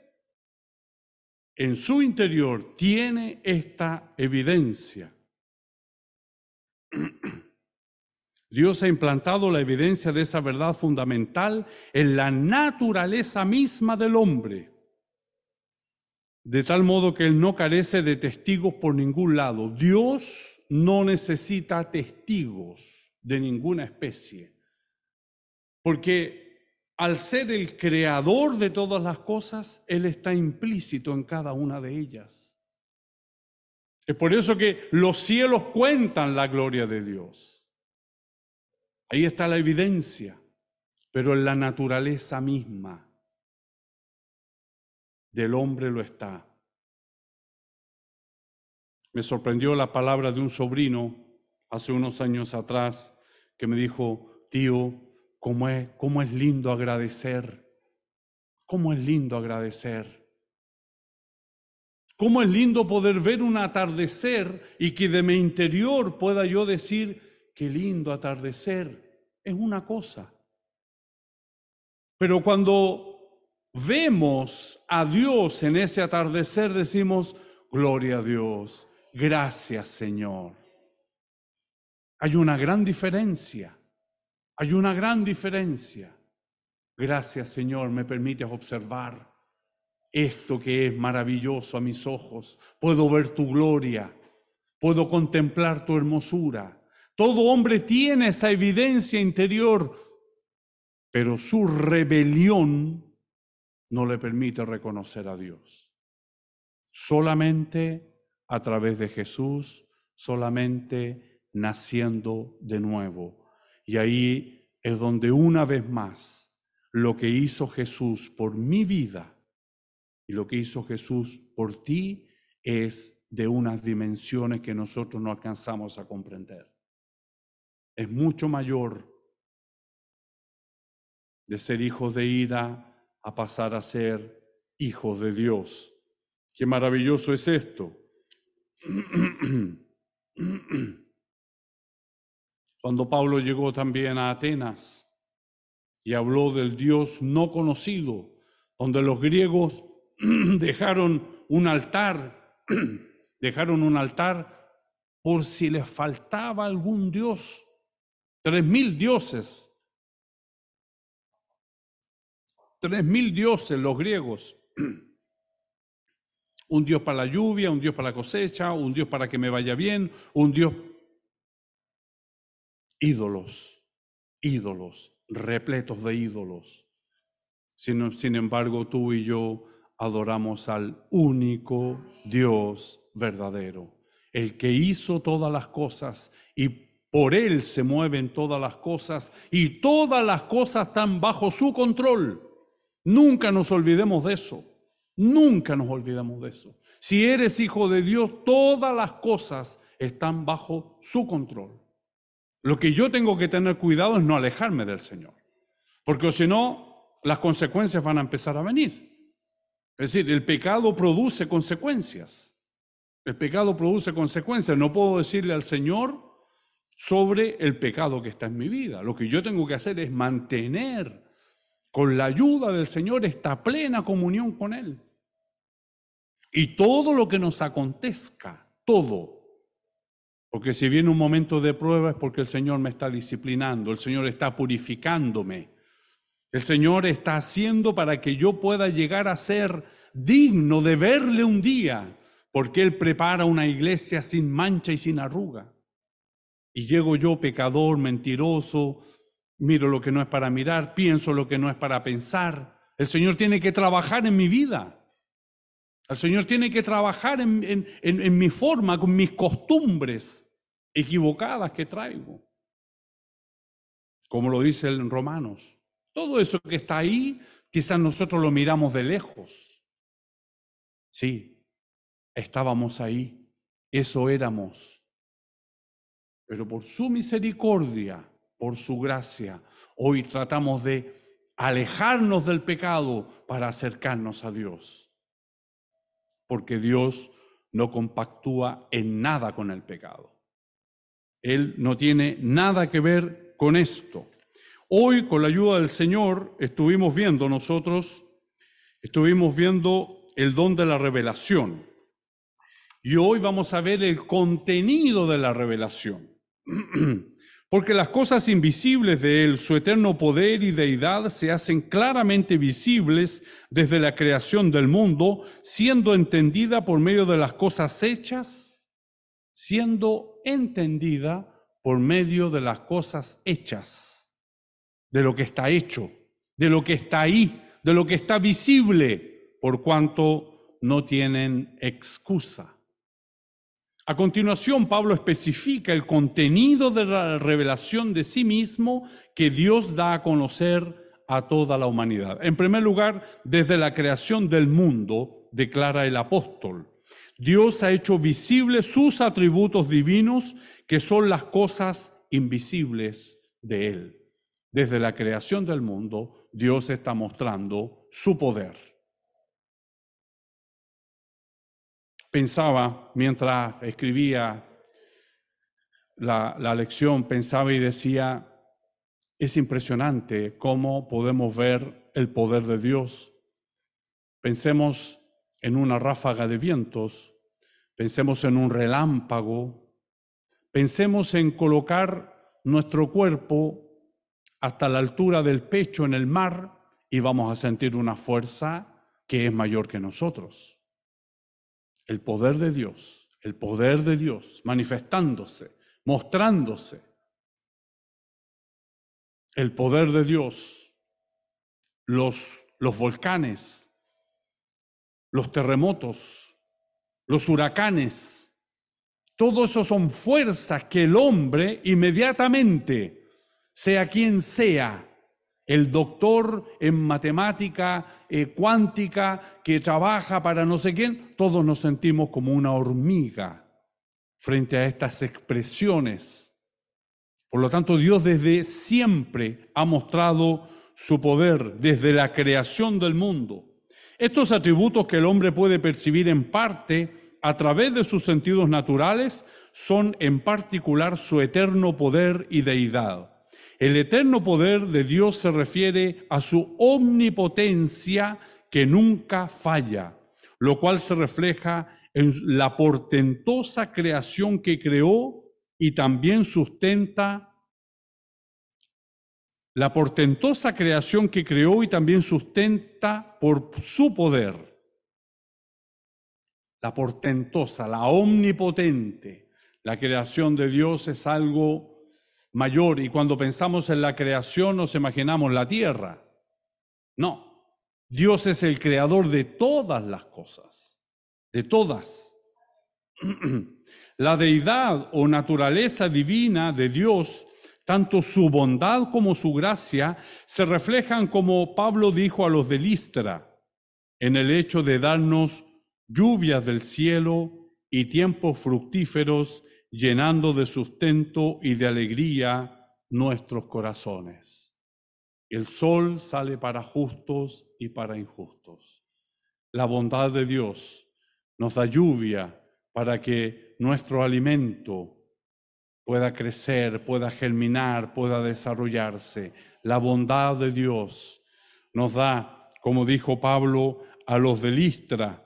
en su interior tiene esta evidencia. Dios ha implantado la evidencia de esa verdad fundamental en la naturaleza misma del hombre, de tal modo que él no carece de testigos por ningún lado. Dios no necesita testigos de ninguna especie, porque al ser el creador de todas las cosas, Él está implícito en cada una de ellas. Es por eso que los cielos cuentan la gloria de Dios. Ahí está la evidencia, pero en la naturaleza misma del hombre lo está. Me sorprendió la palabra de un sobrino hace unos años atrás que me dijo, tío, ¿cómo es lindo agradecer? ¿Cómo es lindo agradecer? ¿Cómo es lindo poder ver un atardecer y que de mi interior pueda yo decir, qué lindo atardecer? Es una cosa. Pero cuando vemos a Dios en ese atardecer, decimos, gloria a Dios, gracias Señor. Hay una gran diferencia. Hay una gran diferencia. Gracias, Señor, me permites observar esto que es maravilloso a mis ojos. Puedo ver tu gloria, puedo contemplar tu hermosura. Todo hombre tiene esa evidencia interior, pero su rebelión no le permite reconocer a Dios. Solamente a través de Jesús, solamente naciendo de nuevo. Y ahí es donde una vez más lo que hizo Jesús por mi vida y lo que hizo Jesús por ti es de unas dimensiones que nosotros no alcanzamos a comprender. Es mucho mayor de ser hijos de ira a pasar a ser hijos de Dios. Qué maravilloso es esto. Cuando Pablo llegó también a Atenas y habló del Dios no conocido, donde los griegos dejaron un altar por si les faltaba algún Dios. 3.000 dioses. 3.000 dioses los griegos. Un Dios para la lluvia, un Dios para la cosecha, un Dios para que me vaya bien, un Dios... Ídolos, repletos de ídolos. Sin embargo, tú y yo adoramos al único Dios verdadero, el que hizo todas las cosas y por Él se mueven todas las cosas y todas las cosas están bajo su control. Nunca nos olvidemos de eso, nunca nos olvidemos de eso. Si eres hijo de Dios, todas las cosas están bajo su control. Lo que yo tengo que tener cuidado es no alejarme del Señor, porque si no, las consecuencias van a empezar a venir. Es decir, el pecado produce consecuencias. El pecado produce consecuencias. No puedo decirle al Señor sobre el pecado que está en mi vida. Lo que yo tengo que hacer es mantener, con la ayuda del Señor, esta plena comunión con Él. Y todo lo que nos acontezca, todo. Porque si viene un momento de prueba es porque el Señor me está disciplinando, el Señor está purificándome. El Señor está haciendo para que yo pueda llegar a ser digno de verle un día, porque Él prepara una iglesia sin mancha y sin arruga. Y llego yo, pecador, mentiroso, miro lo que no es para mirar, pienso lo que no es para pensar. El Señor tiene que trabajar en mi vida. El Señor tiene que trabajar en mi forma, con mis costumbres equivocadas que traigo. Como lo dice en Romanos. Todo eso que está ahí, quizás nosotros lo miramos de lejos. Sí, estábamos ahí, eso éramos. Pero por su misericordia, por su gracia, hoy tratamos de alejarnos del pecado para acercarnos a Dios. Porque Dios no compactúa en nada con el pecado. Él no tiene nada que ver con esto. Hoy, con la ayuda del Señor, estuvimos viendo el don de la revelación. Y hoy vamos a ver el contenido de la revelación. Porque las cosas invisibles de Él, su eterno poder y deidad, se hacen claramente visibles desde la creación del mundo, siendo entendida por medio de las cosas hechas, de lo que está hecho, de lo que está ahí, de lo que está visible, por cuanto no tienen excusa. A continuación, Pablo especifica el contenido de la revelación de sí mismo que Dios da a conocer a toda la humanidad. En primer lugar, desde la creación del mundo, declara el apóstol, Dios ha hecho visibles sus atributos divinos, que son las cosas invisibles de Él. Desde la creación del mundo, Dios está mostrando su poder. Pensaba, mientras escribía la lección, pensaba y decía, es impresionante cómo podemos ver el poder de Dios. Pensemos en una ráfaga de vientos, pensemos en un relámpago, pensemos en colocar nuestro cuerpo hasta la altura del pecho en el mar y vamos a sentir una fuerza que es mayor que nosotros. El poder de Dios manifestándose, mostrándose. El poder de Dios, los los volcanes, los terremotos, los huracanes. Todo eso son fuerzas que el hombre inmediatamente, sea quien sea, el doctor en matemática cuántica que trabaja para no sé quién, todos nos sentimos como una hormiga frente a estas expresiones. Por lo tanto, Dios desde siempre ha mostrado su poder desde la creación del mundo. Estos atributos que el hombre puede percibir en parte a través de sus sentidos naturales son en particular su eterno poder y deidad. El eterno poder de Dios se refiere a su omnipotencia que nunca falla, lo cual se refleja en la portentosa creación que creó y también sustenta por su poder. La portentosa, la omnipotente. La creación de Dios es algo mayor, y cuando pensamos en la creación nos imaginamos la tierra. No, Dios es el creador de todas las cosas, de todas. La deidad o naturaleza divina de Dios, tanto su bondad como su gracia, se reflejan, como Pablo dijo a los de Listra, en el hecho de darnos lluvias del cielo y tiempos fructíferos, llenando de sustento y de alegría nuestros corazones. El sol sale para justos y para injustos. La bondad de Dios nos da lluvia para que nuestro alimento pueda crecer, pueda germinar, pueda desarrollarse. La bondad de Dios nos da, como dijo Pablo a los de Listra,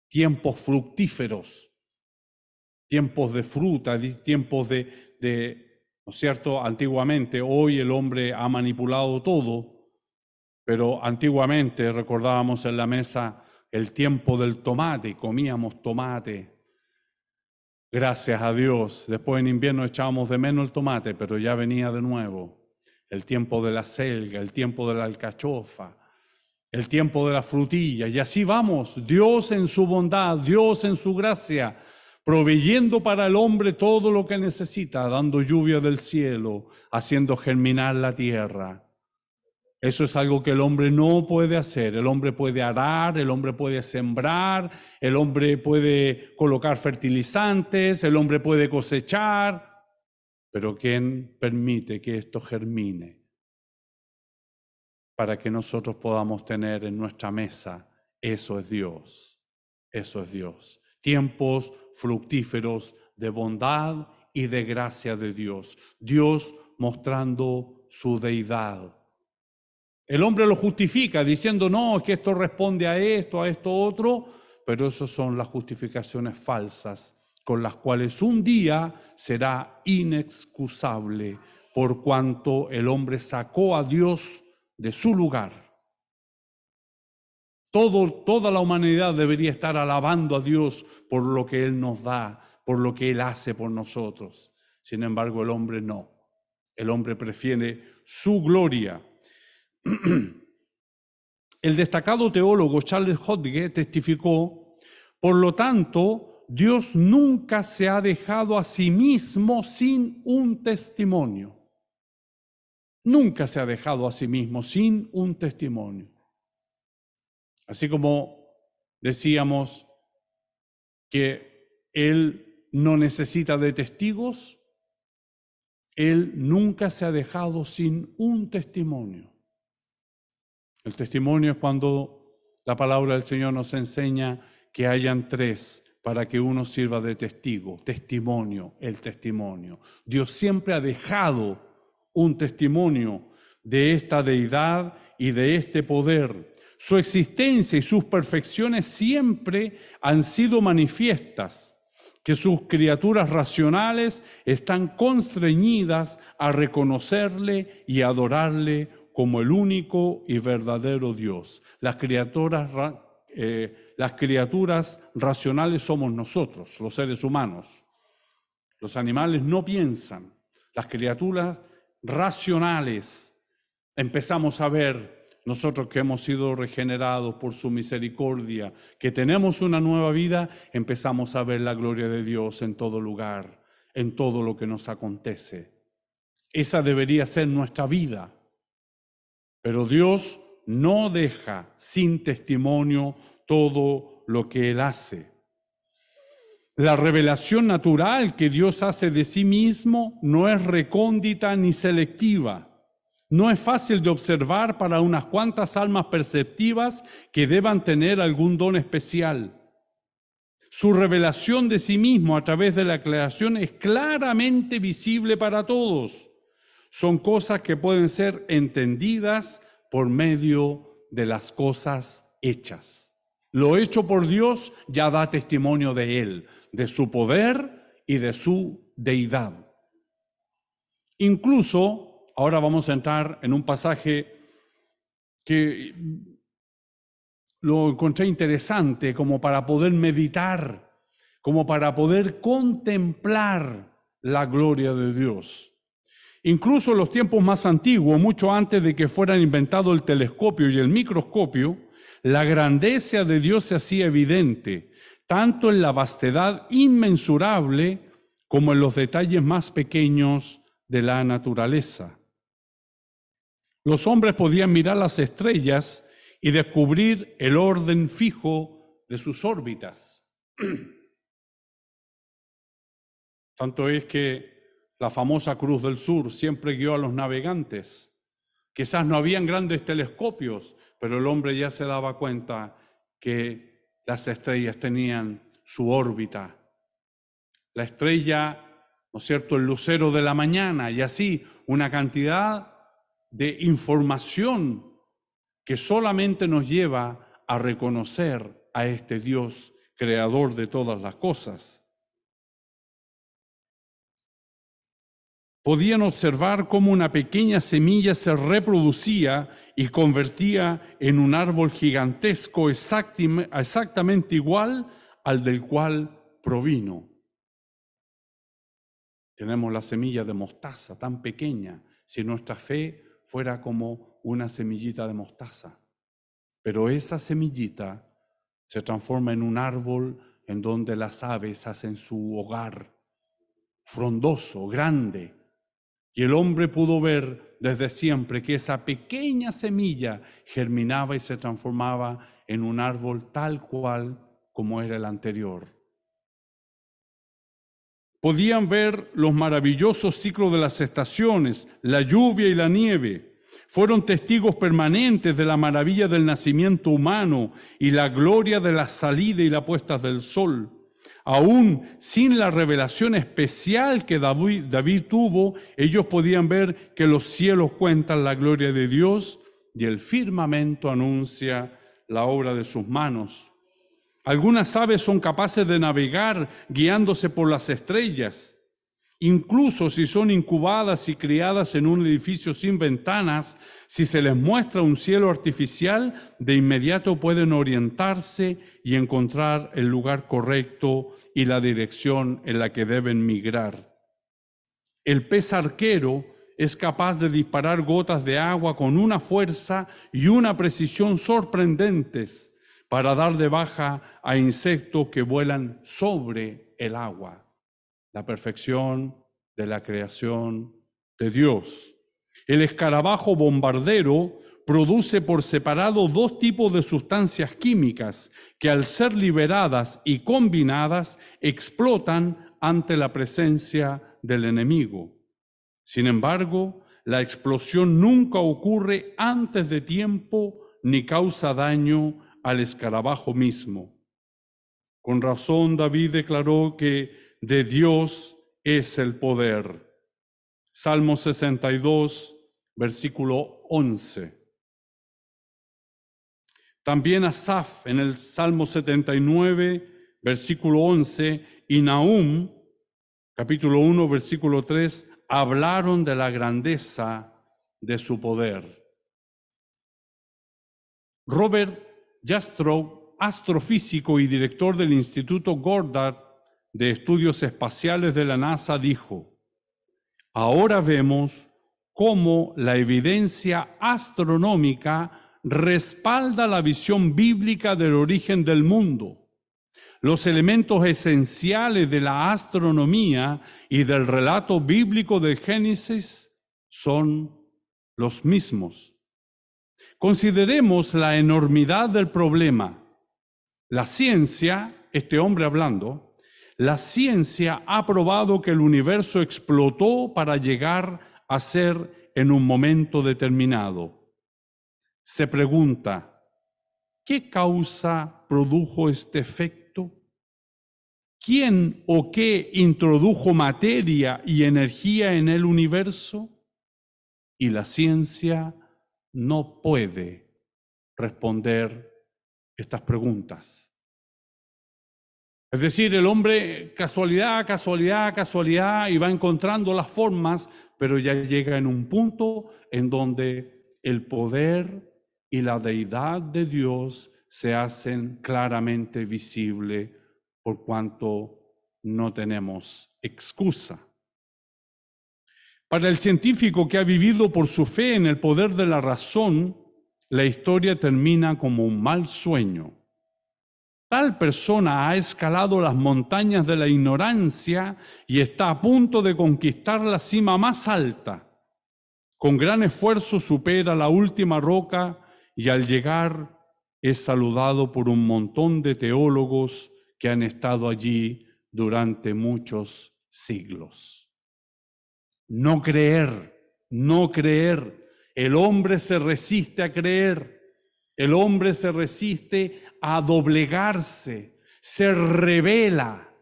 tiempos fructíferos, tiempos de fruta, tiempos ¿no es cierto? Antiguamente, hoy el hombre ha manipulado todo, pero antiguamente recordábamos en la mesa el tiempo del tomate, comíamos tomate. Gracias a Dios. Después en invierno echábamos de menos el tomate, pero ya venía de nuevo. El tiempo de la selga, el tiempo de la alcachofa, el tiempo de la frutilla. Y así vamos, Dios en su bondad, Dios en su gracia, proveyendo para el hombre todo lo que necesita, dando lluvia del cielo, haciendo germinar la tierra. Eso es algo que el hombre no puede hacer. El hombre puede arar, el hombre puede sembrar, el hombre puede colocar fertilizantes, el hombre puede cosechar, pero ¿quién permite que esto germine? Para que nosotros podamos tener en nuestra mesa, eso es Dios, eso es Dios. Tiempos fructíferos de bondad y de gracia de Dios. Dios mostrando su deidad. El hombre lo justifica diciendo, no, es que esto responde a esto otro, pero esas son las justificaciones falsas con las cuales un día será inexcusable por cuanto el hombre sacó a Dios de su lugar. Toda la humanidad debería estar alabando a Dios por lo que Él nos da, por lo que Él hace por nosotros. Sin embargo, el hombre no. El hombre prefiere su gloria. El destacado teólogo Charles Hodge testificó, por lo tanto, Dios nunca se ha dejado a sí mismo sin un testimonio. Nunca se ha dejado a sí mismo sin un testimonio. Así como decíamos que Él no necesita de testigos, Él nunca se ha dejado sin un testimonio. El testimonio es cuando la palabra del Señor nos enseña que hayan tres para que uno sirva de testigo. Testimonio, el testimonio. Dios siempre ha dejado un testimonio de esta deidad y de este poder. Su existencia y sus perfecciones siempre han sido manifiestas, que sus criaturas racionales están constreñidas a reconocerle y adorarle como el único y verdadero Dios. Las criaturas racionales somos nosotros, los seres humanos. Los animales no piensan. Las criaturas racionales empezamos a ver nosotros que hemos sido regenerados por su misericordia, que tenemos una nueva vida, empezamos a ver la gloria de Dios en todo lugar, en todo lo que nos acontece. Esa debería ser nuestra vida. Pero Dios no deja sin testimonio todo lo que Él hace. La revelación natural que Dios hace de sí mismo no es recóndita ni selectiva. No es fácil de observar para unas cuantas almas perceptivas que deban tener algún don especial. Su revelación de sí mismo a través de la creación es claramente visible para todos. Son cosas que pueden ser entendidas por medio de las cosas hechas. Lo hecho por Dios ya da testimonio de Él, de su poder y de su deidad. Incluso, ahora vamos a entrar en un pasaje que lo encontré interesante como para poder meditar, como para poder contemplar la gloria de Dios. Incluso en los tiempos más antiguos, mucho antes de que fueran inventados el telescopio y el microscopio, la grandeza de Dios se hacía evidente, tanto en la vastedad inmensurable como en los detalles más pequeños de la naturaleza. Los hombres podían mirar las estrellas y descubrir el orden fijo de sus órbitas. Tanto es que la famosa Cruz del Sur siempre guió a los navegantes. Quizás no habían grandes telescopios, pero el hombre ya se daba cuenta que las estrellas tenían su órbita. La estrella, ¿no es cierto?, el lucero de la mañana, y así una cantidad de información que solamente nos lleva a reconocer a este Dios creador de todas las cosas. Podían observar cómo una pequeña semilla se reproducía y convertía en un árbol gigantesco exactamente igual al del cual provino. Tenemos la semilla de mostaza tan pequeña, si nuestra fe fuera como una semillita de mostaza. Pero esa semillita se transforma en un árbol en donde las aves hacen su hogar, frondoso, grande. Y el hombre pudo ver desde siempre que esa pequeña semilla germinaba y se transformaba en un árbol tal cual como era el anterior. Podían ver los maravillosos ciclos de las estaciones, la lluvia y la nieve. Fueron testigos permanentes de la maravilla del nacimiento humano y la gloria de la salida y la puesta del sol. Aún sin la revelación especial que David tuvo, ellos podían ver que los cielos cuentan la gloria de Dios y el firmamento anuncia la obra de sus manos. Algunas aves son capaces de navegar guiándose por las estrellas. Incluso si son incubadas y criadas en un edificio sin ventanas, si se les muestra un cielo artificial, de inmediato pueden orientarse y encontrar el lugar correcto y la dirección en la que deben migrar. El pez arquero es capaz de disparar gotas de agua con una fuerza y una precisión sorprendentes para dar de baja a insectos que vuelan sobre el agua. La perfección de la creación de Dios. El escarabajo bombardero produce por separado dos tipos de sustancias químicas que al ser liberadas y combinadas explotan ante la presencia del enemigo. Sin embargo, la explosión nunca ocurre antes de tiempo ni causa daño al escarabajo mismo. Con razón David declaró que de Dios es el poder. Salmo 62, versículo 11. También Asaf en el Salmo 79, versículo 11, y Nahum, capítulo 1, versículo 3, hablaron de la grandeza de su poder. Robert Jastrow, astrofísico y director del Instituto Goddard de Estudios Espaciales de la NASA, dijo: ahora vemos cómo la evidencia astronómica respalda la visión bíblica del origen del mundo. Los elementos esenciales de la astronomía y del relato bíblico del Génesis son los mismos. Consideremos la enormidad del problema. La ciencia, este hombre hablando, la ciencia ha probado que el universo explotó para llegar a ser en un momento determinado. Se pregunta, ¿qué causa produjo este efecto? ¿Quién o qué introdujo materia y energía en el universo? Y la ciencia no puede responder estas preguntas. Es decir, el hombre casualidad, y va encontrando las formas, pero ya llega en un punto en donde el poder y la deidad de Dios se hacen claramente visibles por cuanto no tenemos excusa. Para el científico que ha vivido por su fe en el poder de la razón, la historia termina como un mal sueño. Tal persona ha escalado las montañas de la ignorancia y está a punto de conquistar la cima más alta. Con gran esfuerzo supera la última roca y al llegar es saludado por un montón de teólogos que han estado allí durante muchos siglos. No creer. El hombre se resiste a creer. El hombre se resiste a doblegarse, se rebela.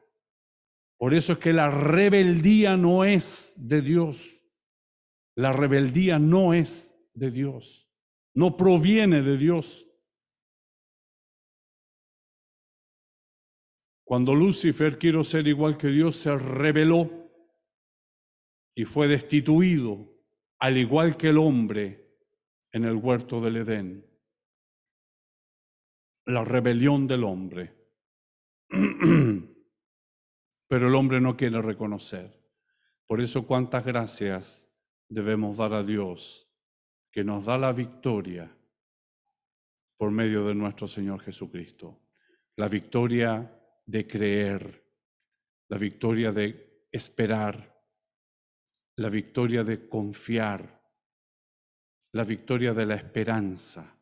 Por eso es que la rebeldía no es de Dios. La rebeldía no es de Dios. No proviene de Dios. Cuando Lucifer quiso ser igual que Dios, se rebeló y fue destituido, al igual que el hombre en el huerto del Edén. La rebelión del hombre. Pero el hombre no quiere reconocer. Por eso cuántas gracias debemos dar a Dios, que nos da la victoria por medio de nuestro Señor Jesucristo. La victoria de creer, la victoria de esperar, la victoria de confiar, la victoria de la esperanza.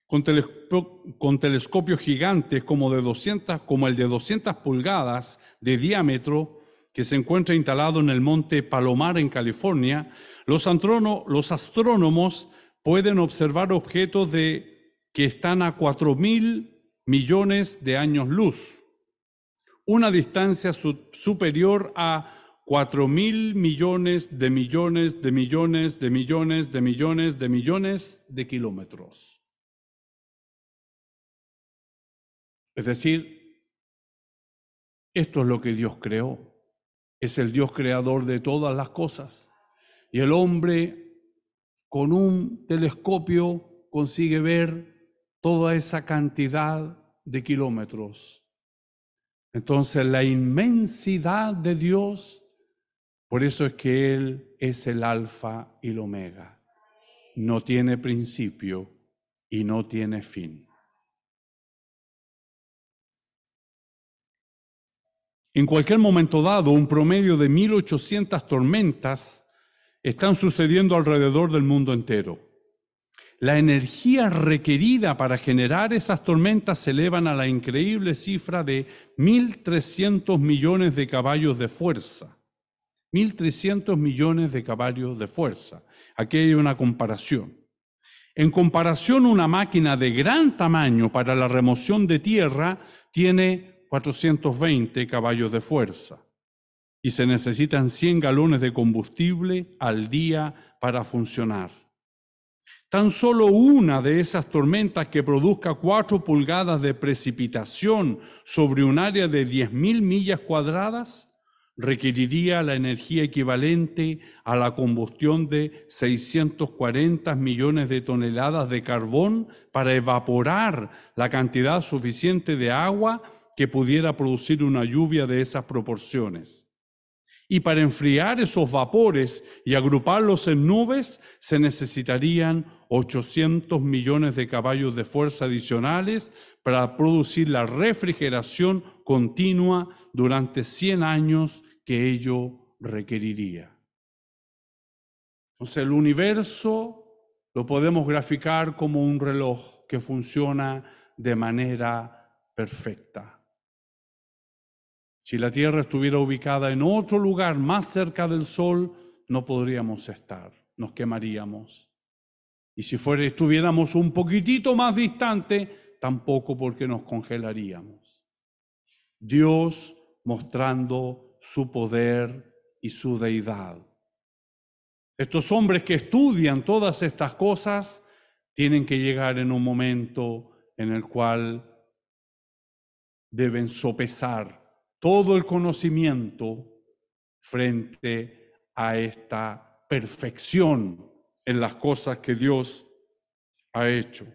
Con telescopios gigantes como el de 200 pulgadas de diámetro que se encuentra instalado en el monte Palomar en California, los astrónomos pueden observar objetos que están a 4.000 millones de años luz, una distancia superior a 4.000 millones de millones de millones de millones de millones de millones de kilómetros. Es decir, esto es lo que Dios creó. Es el Dios creador de todas las cosas. Y el hombre con un telescopio consigue ver toda esa cantidad de kilómetros. Entonces, la inmensidad de Dios, por eso es que Él es el alfa y el omega. No tiene principio y no tiene fin. En cualquier momento dado, un promedio de 1.800 tormentas están sucediendo alrededor del mundo entero. La energía requerida para generar esas tormentas se elevan a la increíble cifra de 1.300 millones de caballos de fuerza. 1.300 millones de caballos de fuerza. Aquí hay una comparación. En comparación, una máquina de gran tamaño para la remoción de tierra tiene 420 caballos de fuerza y se necesitan 100 galones de combustible al día para funcionar. Tan solo una de esas tormentas que produzca 4 pulgadas de precipitación sobre un área de 10.000 millas cuadradas requeriría la energía equivalente a la combustión de 640 millones de toneladas de carbón para evaporar la cantidad suficiente de agua que pudiera producir una lluvia de esas proporciones. Y para enfriar esos vapores y agruparlos en nubes se necesitarían 800 millones de caballos de fuerza adicionales para producir la refrigeración continua durante 100 años que ello requeriría. Entonces, el universo lo podemos graficar como un reloj que funciona de manera perfecta. Si la Tierra estuviera ubicada en otro lugar más cerca del Sol, no podríamos estar, nos quemaríamos. Y si estuviéramos un poquitito más distante, tampoco, porque nos congelaríamos. Dios mostrando su poder y su deidad. Estos hombres que estudian todas estas cosas tienen que llegar en un momento en el cual deben sopesar todo el conocimiento frente a esta perfección en las cosas que Dios ha hecho.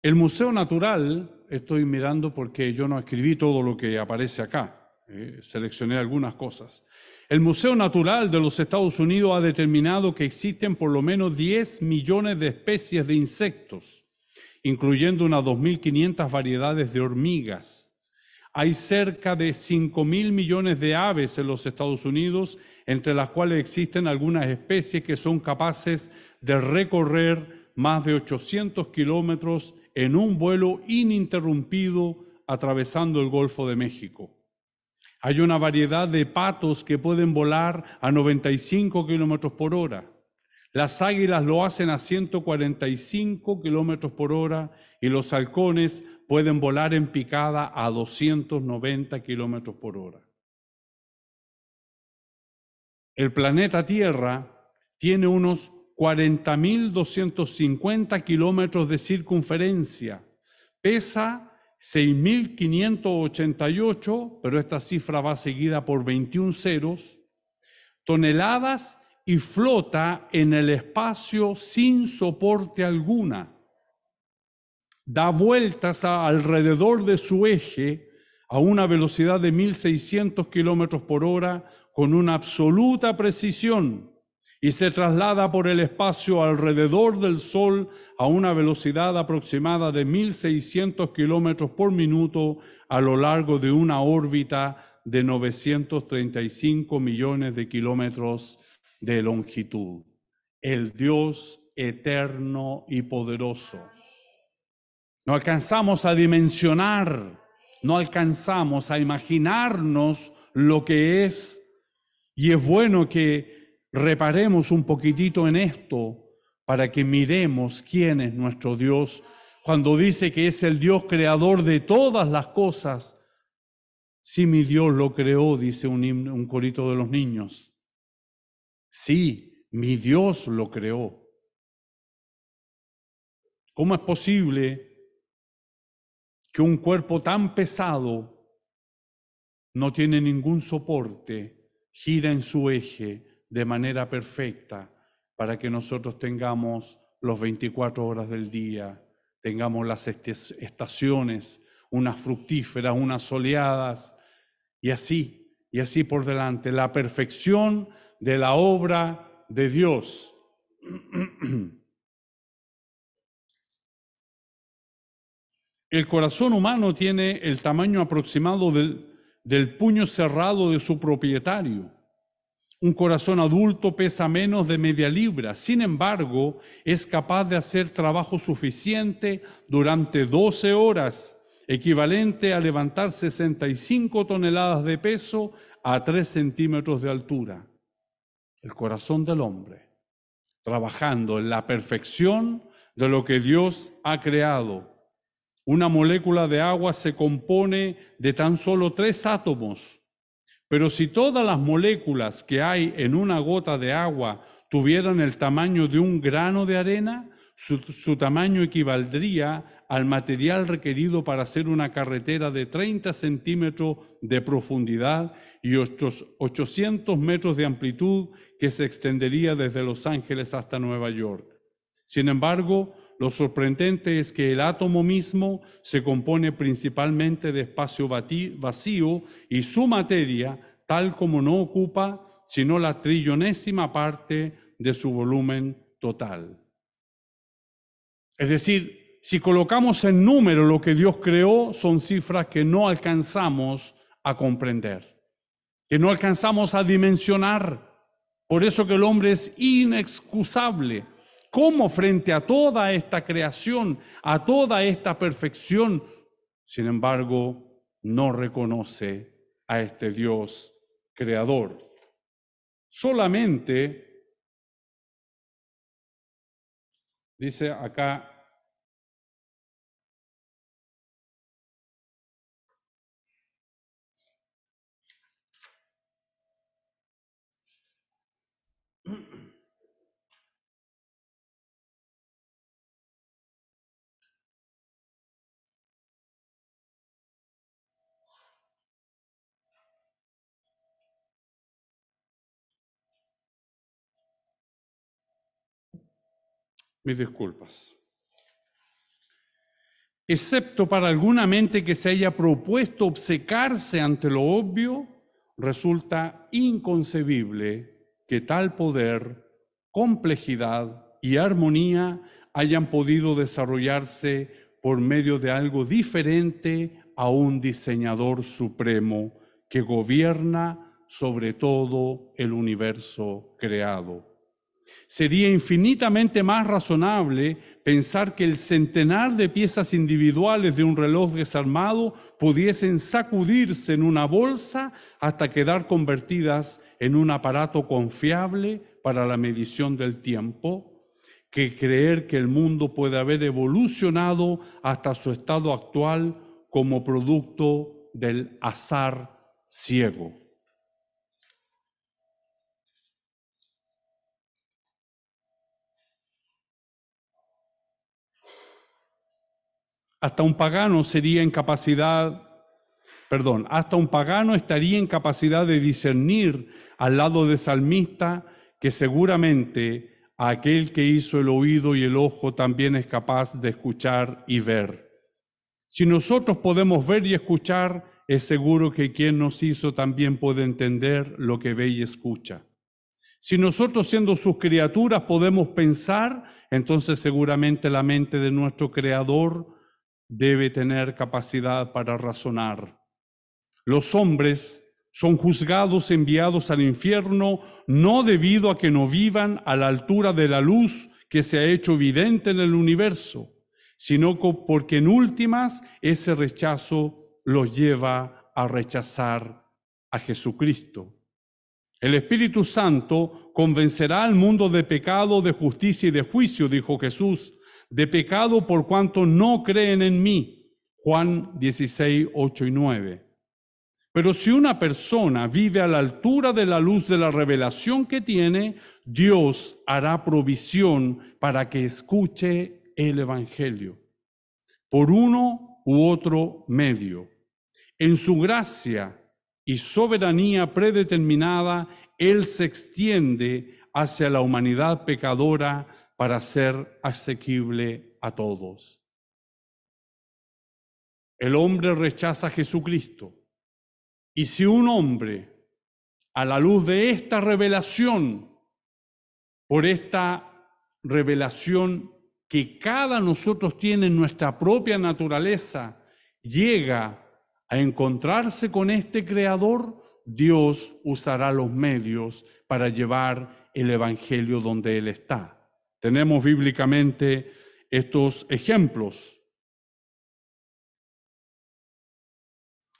El Museo Natural, estoy mirando porque yo no escribí todo lo que aparece acá, seleccioné algunas cosas. El Museo Natural de los Estados Unidos ha determinado que existen por lo menos 10 millones de especies de insectos, incluyendo unas 2.500 variedades de hormigas. Hay cerca de 5.000 millones de aves en los Estados Unidos, entre las cuales existen algunas especies que son capaces de recorrer más de 800 kilómetros en un vuelo ininterrumpido atravesando el Golfo de México. Hay una variedad de patos que pueden volar a 95 kilómetros por hora. Las águilas lo hacen a 145 kilómetros por hora y los halcones pueden volar en picada a 290 kilómetros por hora. El planeta Tierra tiene unos 40.250 kilómetros de circunferencia. Pesa 6.588, pero esta cifra va seguida por 21 ceros, toneladas, y flota en el espacio sin soporte alguna. Da vueltas alrededor de su eje a una velocidad de 1.600 kilómetros por hora con una absoluta precisión y se traslada por el espacio alrededor del Sol a una velocidad aproximada de 1.600 kilómetros por minuto a lo largo de una órbita de 935 millones de kilómetros de longitud. El Dios eterno y poderoso. No alcanzamos a dimensionar, no alcanzamos a imaginarnos lo que es, y es bueno que reparemos un poquitito en esto para que miremos quién es nuestro Dios. Cuando dice que es el Dios creador de todas las cosas, sí, mi Dios lo creó, dice un corito de los niños. Sí, mi Dios lo creó. ¿Cómo es posible que un cuerpo tan pesado no tiene ningún soporte, gira en su eje de manera perfecta para que nosotros tengamos las 24 horas del día, tengamos las estaciones, unas fructíferas, unas soleadas, y así por delante, la perfección de la obra de Dios. El corazón humano tiene el tamaño aproximado del puño cerrado de su propietario. Un corazón adulto pesa menos de media libra, sin embargo, es capaz de hacer trabajo suficiente durante 12 horas, equivalente a levantar 65 toneladas de peso a 3 centímetros de altura. El corazón del hombre, trabajando en la perfección de lo que Dios ha creado. Una molécula de agua se compone de tan solo 3 átomos, pero si todas las moléculas que hay en una gota de agua tuvieran el tamaño de un grano de arena, su tamaño equivaldría al material requerido para hacer una carretera de 30 centímetros de profundidad y otros 800 metros de amplitud que se extendería desde Los Ángeles hasta Nueva York. Sin embargo, lo sorprendente es que el átomo mismo se compone principalmente de espacio vacío y su materia, tal como no ocupa sino la trillonésima parte de su volumen total. Es decir, si colocamos en número lo que Dios creó, son cifras que no alcanzamos a comprender, que no alcanzamos a dimensionar. Por eso que el hombre es inexcusable. ¿Cómo frente a toda esta creación, a toda esta perfección, sin embargo, no reconoce a este Dios creador? Solamente, dice acá, mis disculpas. Excepto para alguna mente que se haya propuesto obcecarse ante lo obvio, resulta inconcebible que tal poder, complejidad y armonía hayan podido desarrollarse por medio de algo diferente a un diseñador supremo que gobierna sobre todo el universo creado. Sería infinitamente más razonable pensar que el centenar de piezas individuales de un reloj desarmado pudiesen sacudirse en una bolsa hasta quedar convertidas en un aparato confiable para la medición del tiempo, que creer que el mundo puede haber evolucionado hasta su estado actual como producto del azar ciego. Hasta un pagano estaría en capacidad de discernir al lado del salmista que seguramente aquel que hizo el oído y el ojo también es capaz de escuchar y ver. Si nosotros podemos ver y escuchar, es seguro que quien nos hizo también puede entender lo que ve y escucha. Si nosotros, siendo sus criaturas, podemos pensar, entonces seguramente la mente de nuestro Creador debe tener capacidad para razonar. Los hombres son juzgados, enviados al infierno, no debido a que no vivan a la altura de la luz que se ha hecho evidente en el universo, sino porque en últimas ese rechazo los lleva a rechazar a Jesucristo. El Espíritu Santo convencerá al mundo de pecado, de justicia y de juicio, dijo Jesús, de pecado por cuanto no creen en mí. Juan 16, 8 y 9. Pero si una persona vive a la altura de la luz de la revelación que tiene, Dios hará provisión para que escuche el Evangelio por uno u otro medio. En su gracia y soberanía predeterminada, Él se extiende hacia la humanidad pecadora para ser asequible a todos. El hombre rechaza a Jesucristo. Y si un hombre, a la luz de esta revelación, por esta revelación que cada nosotros tiene en nuestra propia naturaleza, llega a encontrarse con este Creador, Dios usará los medios para llevar el Evangelio donde Él está. Tenemos bíblicamente estos ejemplos.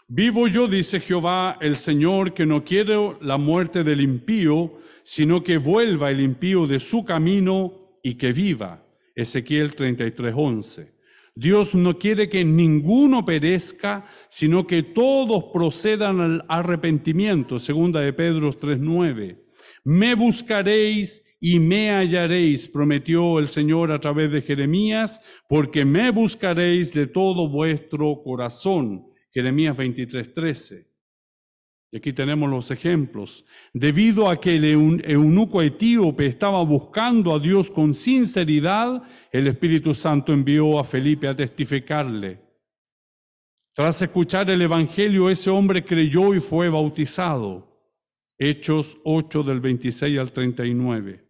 Vivo yo, dice Jehová el Señor, que no quiero la muerte del impío, sino que vuelva el impío de su camino y que viva. Ezequiel 33:11. Dios no quiere que ninguno perezca, sino que todos procedan al arrepentimiento. Segunda de Pedro 3:9. Me buscaréis y me hallaréis, prometió el Señor a través de Jeremías, porque me buscaréis de todo vuestro corazón. Jeremías 23:13. Y aquí tenemos los ejemplos. Debido a que el eunuco etíope estaba buscando a Dios con sinceridad, el Espíritu Santo envió a Felipe a testificarle. Tras escuchar el Evangelio, ese hombre creyó y fue bautizado. Hechos 8 del 26 al 39.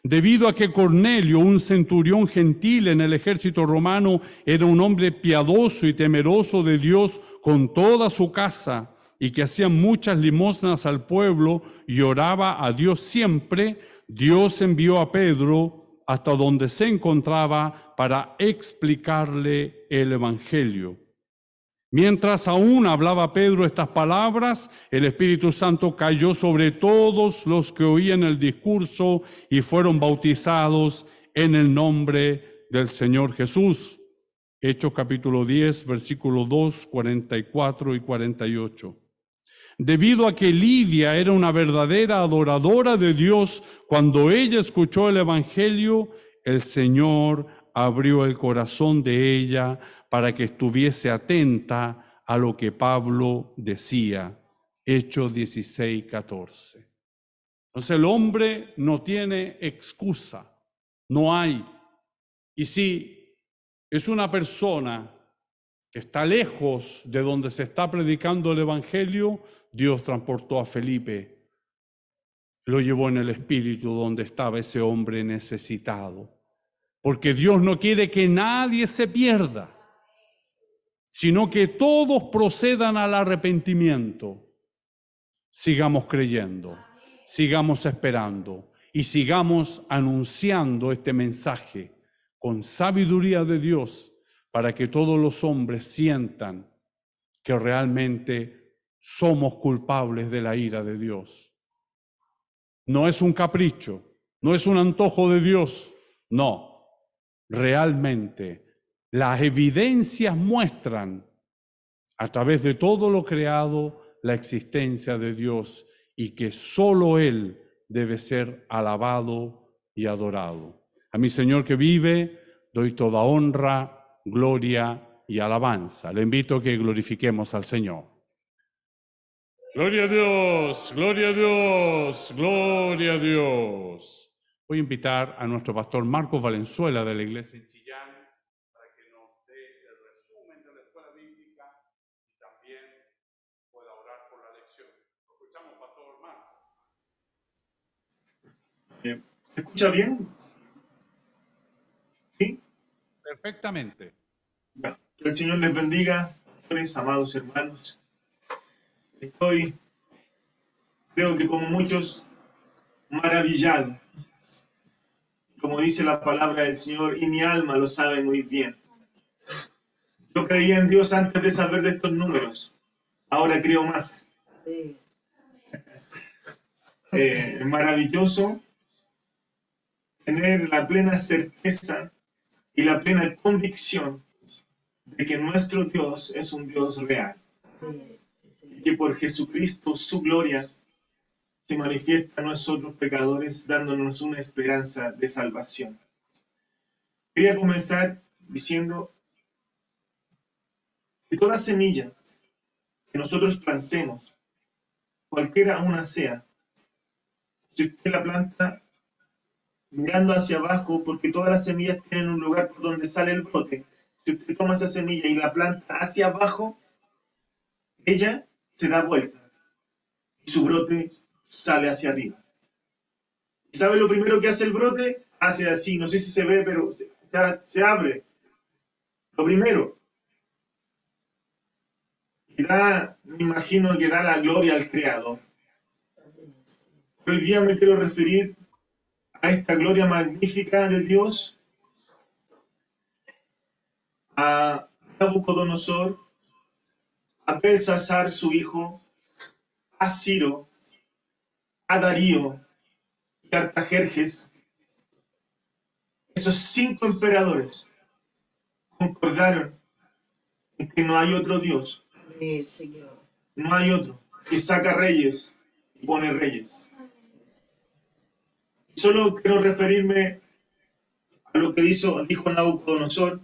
Debido a que Cornelio, un centurión gentil en el ejército romano, era un hombre piadoso y temeroso de Dios con toda su casa, y que hacía muchas limosnas al pueblo y oraba a Dios siempre, Dios envió a Pedro hasta donde se encontraba para explicarle el Evangelio. Mientras aún hablaba Pedro estas palabras, el Espíritu Santo cayó sobre todos los que oían el discurso y fueron bautizados en el nombre del Señor Jesús. Hechos capítulo 10, versículos 2, 44 y 48. Debido a que Lidia era una verdadera adoradora de Dios, cuando ella escuchó el Evangelio, el Señor abrió el corazón de ella para que estuviese atenta a lo que Pablo decía. Hechos 16, 14. Entonces el hombre no tiene excusa, no hay. Y si es una persona que está lejos de donde se está predicando el Evangelio, Dios transportó a Felipe, lo llevó en el espíritu donde estaba ese hombre necesitado. Porque Dios no quiere que nadie se pierda, sino que todos procedan al arrepentimiento. Sigamos creyendo, sigamos esperando y sigamos anunciando este mensaje con sabiduría de Dios para que todos los hombres sientan que realmente somos culpables de la ira de Dios. No es un capricho, no es un antojo de Dios, no. Realmente las evidencias muestran a través de todo lo creado la existencia de Dios y que solo Él debe ser alabado y adorado. A mi Señor que vive, doy toda honra, gloria y alabanza. Le invito a que glorifiquemos al Señor. Gloria a Dios, gloria a Dios, gloria a Dios. Voy a invitar a nuestro pastor Marcos Valenzuela de la iglesia en Chillán para que nos dé el resumen de la escuela bíblica y también pueda orar por la lección. ¿Lo escuchamos, pastor Marcos? ¿Me escucha bien? ¿Sí? Perfectamente. Ya. Que el Señor les bendiga, amados hermanos. Creo que como muchos, maravillado. Como dice la palabra del Señor, y mi alma lo sabe muy bien. Yo creía en Dios antes de saber de estos números. Ahora creo más. Es maravilloso tener la plena certeza y la plena convicción de que nuestro Dios es un Dios real. Y que por Jesucristo, su gloria, se manifiesta a nosotros pecadores, dándonos una esperanza de salvación. Quería comenzar diciendo que toda semilla que nosotros plantemos, cualquiera una sea, si usted la planta mirando hacia abajo, porque todas las semillas tienen un lugar por donde sale el brote, si usted toma esa semilla y la planta hacia abajo, ella se da vuelta y su brote sale hacia arriba. ¿Y sabe lo primero que hace el brote? Hace así, no sé si se ve, pero se abre. Lo primero. Y me imagino que da la gloria al Creador. Hoy día me quiero referir a esta gloria magnífica de Dios, a Nabucodonosor, a Belsasar, su hijo, a Ciro, a Darío y a Artajerjes. Esos 5 emperadores concordaron en que no hay otro Dios. No hay otro que saca reyes y pone reyes. Solo quiero referirme a lo que dijo Nabucodonosor.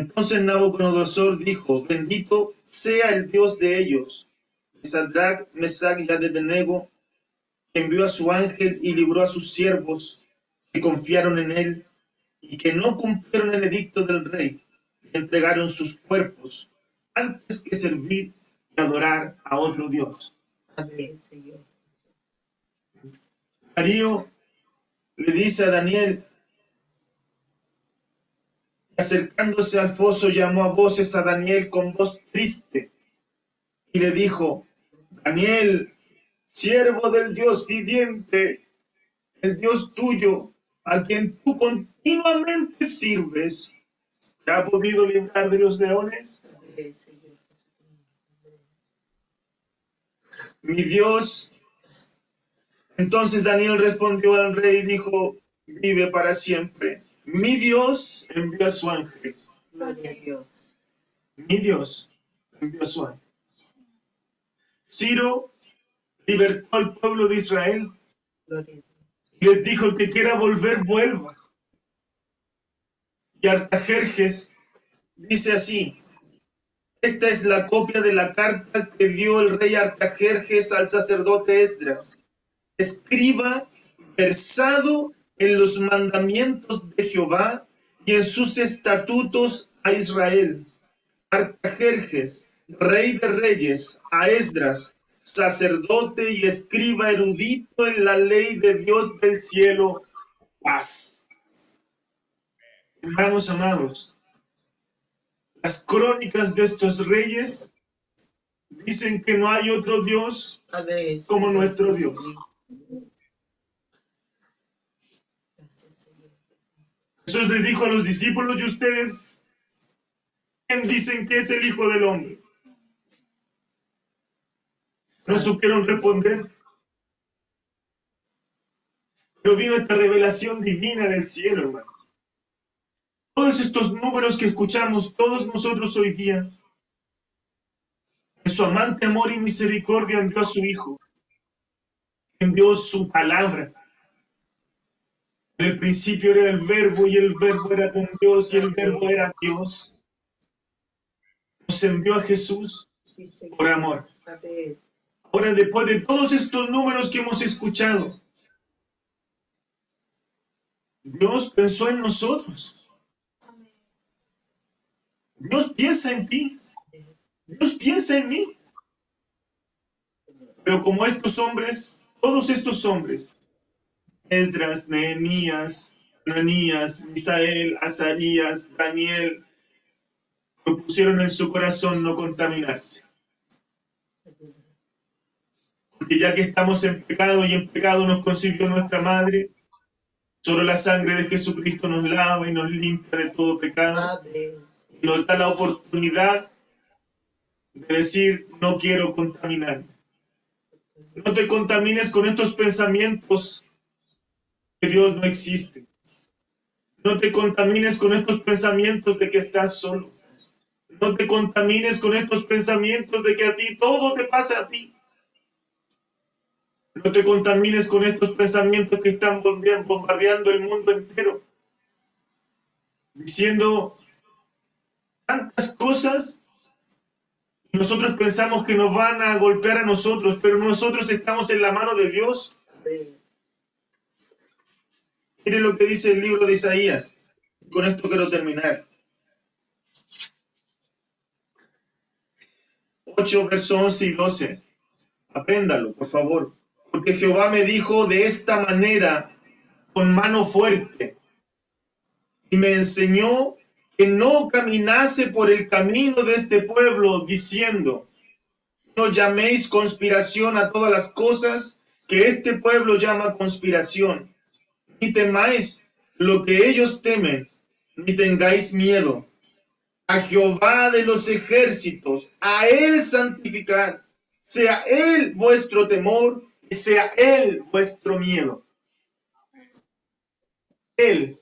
Entonces Nabucodonosor dijo: bendito sea el Dios de ellos, de Sadrach, Mesach y Abednego, que envió a su ángel y libró a sus siervos que confiaron en él y que no cumplieron el edicto del rey y entregaron sus cuerpos antes que servir y adorar a otro Dios. Amén, Señor. Darío le dice a Daniel, acercándose al foso, llamó a voces a Daniel con voz triste y le dijo: Daniel, siervo del Dios viviente, el Dios tuyo, a quien tú continuamente sirves, ¿te ha podido librar de los leones? Amén, Señor. Mi Dios. Entonces Daniel respondió al rey y dijo: vive para siempre. Mi Dios envió a su ángel. Gloria a Dios. Mi Dios envió a su ángel. Ciro libertó al pueblo de Israel. Gloria a Dios. Y les dijo: el que quiera volver, vuelva. Y Artajerjes dice así: esta es la copia de la carta que dio el rey Artajerjes al sacerdote Esdras, escriba versado en los mandamientos de Jehová y en sus estatutos a Israel. Artajerjes, rey de reyes, a Esdras, sacerdote y escriba erudito en la ley de Dios del cielo, paz. Hermanos amados, las crónicas de estos reyes dicen que no hay otro Dios Amén, como Señor. nuestro Dios. Gracias, Señor. Jesús les dijo a los discípulos: ¿y ustedes quién dicen que es el Hijo del Hombre? No supieron responder. Pero vino esta revelación divina del cielo, hermanos. Todos estos números que escuchamos todos nosotros hoy día, en su amante amor y misericordia envió a su Hijo, envió su palabra. En el principio era el Verbo y el Verbo era con Dios y el Verbo era Dios. Nos envió a Jesús Sí, Señor. por amor. Amén. Ahora, después de todos estos números que hemos escuchado, Dios pensó en nosotros. Dios piensa en ti. Dios piensa en mí. Pero como estos hombres, todos estos hombres, Esdras, Nehemías, Ananías, Misael, Azarías, Daniel, propusieron en su corazón no contaminarse. Porque ya que estamos en pecado y en pecado nos concibió nuestra madre, solo la sangre de Jesucristo nos lava y nos limpia de todo pecado. Amén. Y nos da la oportunidad de decir: no quiero contaminarme. No te contamines con estos pensamientos que Dios no existe. No te contamines con estos pensamientos de que estás solo. No te contamines con estos pensamientos de que a ti todo te pasa a ti. No te contamines con estos pensamientos que están bombardeando el mundo entero, diciendo tantas cosas. Nosotros pensamos que nos van a golpear a nosotros, pero nosotros estamos en la mano de Dios. Amén. Mire lo que dice el libro de Isaías. Con esto quiero terminar. 8, versos 11 y 12. Apréndalo, por favor. Porque Jehová me dijo de esta manera, con mano fuerte, y me enseñó que no caminase por el camino de este pueblo, diciendo: no llaméis conspiración a todas las cosas que este pueblo llama conspiración, ni temáis lo que ellos temen, ni tengáis miedo. A Jehová de los ejércitos, a Él santificad, sea Él vuestro temor y sea Él vuestro miedo. Él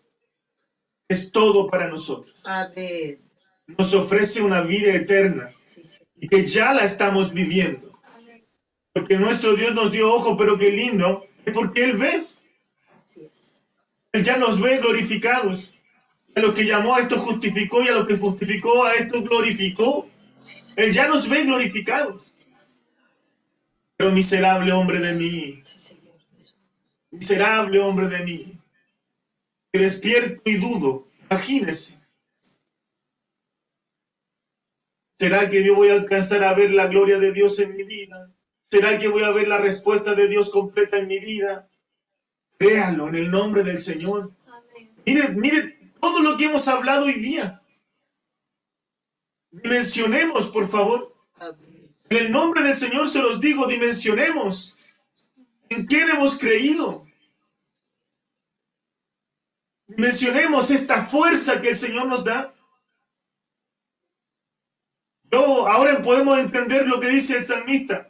es todo para nosotros. Amén. Nos ofrece una vida eterna Sí, Señor. y que ya la estamos viviendo. Porque nuestro Dios nos dio ojo, pero qué lindo, es porque Él ve. Así es. Él ya nos ve glorificados. A lo que llamó, a esto justificó, y a lo que justificó, a esto glorificó. Él ya nos ve glorificados. Pero miserable hombre de mí, miserable hombre de mí, que despierto y dudo. Imagínense. ¿Será que yo voy a alcanzar a ver la gloria de Dios en mi vida? ¿Será que voy a ver la respuesta de Dios completa en mi vida? Créalo en el nombre del Señor. Mire todo lo que hemos hablado hoy día. Dimensionemos, por favor. En el nombre del Señor se los digo, dimensionemos. ¿En quién hemos creído? Dimensionemos esta fuerza que el Señor nos da. Ahora podemos entender lo que dice el salmista.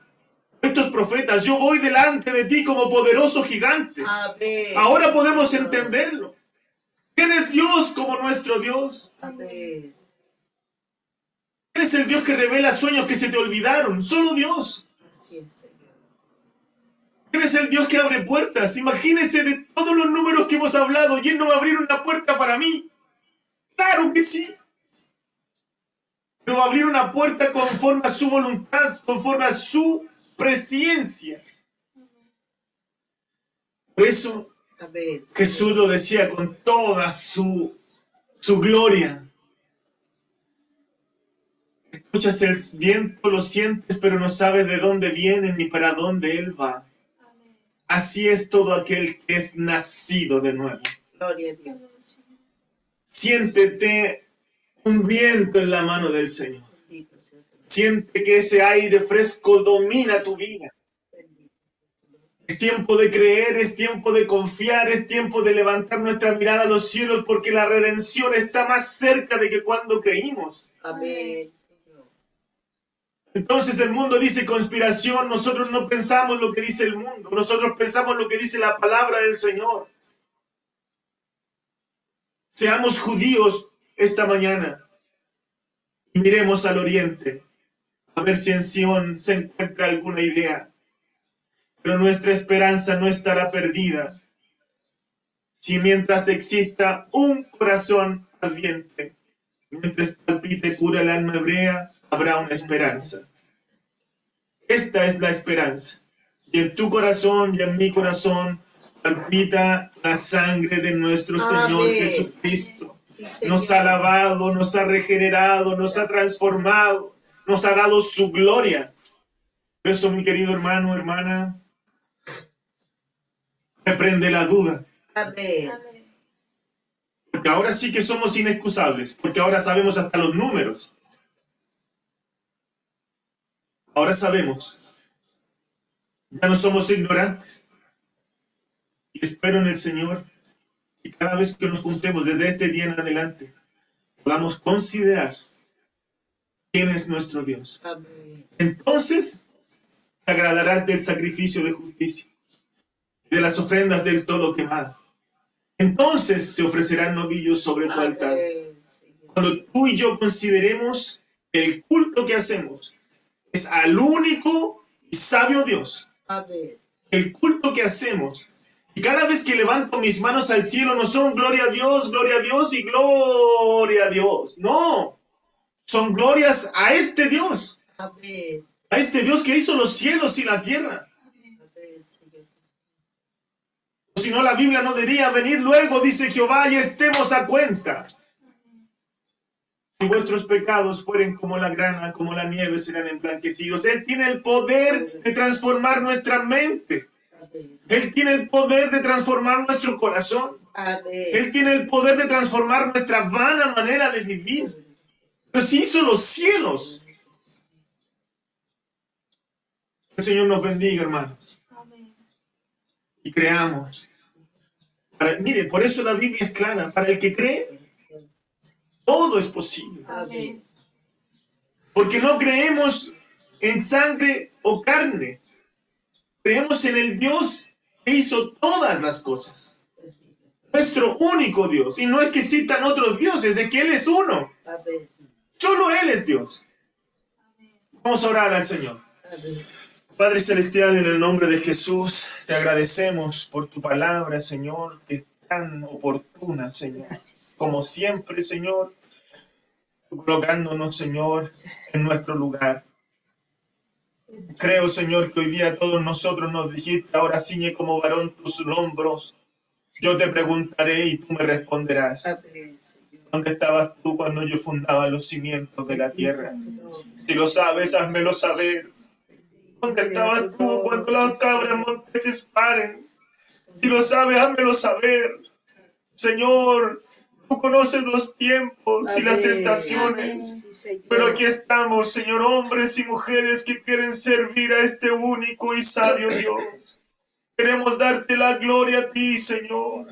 Estos profetas, yo voy delante de ti como poderoso gigante. Amén. Ahora podemos entenderlo. ¿Quién es Dios como nuestro Dios? Amén. ¿Quién es el Dios que revela sueños que se te olvidaron? Solo Dios. Así es, Señor. ¿Quién es el Dios que abre puertas? Imagínense de todos los números que hemos hablado, ¿y Él no va a abrir una puerta para mí? Claro que sí. Pero va a abrir una puerta conforme a su voluntad, conforme a su presencia. Por eso Amén. Jesús lo decía con toda su gloria. Escuchas el viento, lo sientes, pero no sabes de dónde viene ni para dónde Él va. Así es todo aquel que es nacido de nuevo. Gloria a Dios. Siéntete un viento en la mano del Señor. Bendito sea tu nombre. Siente que ese aire fresco domina tu vida. Bendito sea tu nombre. Es tiempo de creer, es tiempo de confiar, es tiempo de levantar nuestra mirada a los cielos, porque la redención está más cerca de que cuando creímos. Amén. Señor. Entonces el mundo dice conspiración, nosotros no pensamos lo que dice el mundo, nosotros pensamos lo que dice la palabra del Señor. Seamos judíos esta mañana y miremos al oriente, a ver si en Sion se encuentra alguna idea. Pero nuestra esperanza no estará perdida si mientras exista un corazón ardiente, mientras palpite pura el alma hebrea, habrá una esperanza. Esta es la esperanza. Y en tu corazón y en mi corazón palpita la sangre de nuestro Señor Amén. Jesucristo. Sí, Señor. Nos ha lavado, nos ha regenerado, nos ha transformado, nos ha dado su gloria. Por eso, mi querido hermano, hermana, reprende la duda. Amén. Porque ahora sí que somos inexcusables, porque ahora sabemos hasta los números. Ahora sabemos. Ya no somos ignorantes. Y espero en el Señor que cada vez que nos juntemos desde este día en adelante, podamos considerar quién es nuestro Dios. Amén. Entonces, te agradarás del sacrificio de justicia, de las ofrendas del todo quemado. Entonces se ofrecerán novillos sobre tu altar. Amén. Señor. Cuando tú y yo consideremos el culto que hacemos es al único y sabio Dios. Amén. El culto que hacemos. Y cada vez que levanto mis manos al cielo no son gloria a Dios y gloria a Dios. No. Son glorias a este Dios. Amén. A este Dios que hizo los cielos y la tierra. Amén, Señor. O si no, la Biblia no diría, venid luego, dice Jehová, y estemos a cuenta. Si vuestros pecados fueren como la grana, como la nieve, serán emblanquecidos. Él tiene el poder de transformar nuestra mente. Amén. Él tiene el poder de transformar nuestro corazón. Amén. Él tiene el poder de transformar nuestra vana manera de vivir. Pero si hizo los cielos. El Señor nos bendiga, hermanos. Y creamos. Mire, por eso la Biblia es clara. Para el que cree, todo es posible. Amén. Porque no creemos en sangre o carne. Creemos en el Dios que hizo todas las cosas. Nuestro único Dios. Y no es que existan otros dioses, es que Él es uno. Amén. Solo Él es Dios. Vamos a orar al Señor. Amén. Padre Celestial, en el nombre de Jesús, te agradecemos por tu palabra, Señor, que tan oportuna, Señor. Gracias. Como siempre, Señor, colocándonos, Señor, en nuestro lugar. Creo, Señor, que hoy día todos nosotros nos dijiste, ahora ciñe como varón tus hombros. Yo te preguntaré y tú me responderás. Amén, Señor. ¿Dónde estabas tú cuando yo fundaba los cimientos de la tierra? Si lo sabes, házmelo saber. ¿Dónde estabas tú cuando las cabras monteses paren? Si lo sabes, házmelo saber. Señor, tú conoces los tiempos y las Amén. estaciones. Sí, Señor. Pero aquí estamos, Señor, hombres y mujeres que quieren servir a este único y sabio Dios. Queremos darte la gloria a ti, Señor.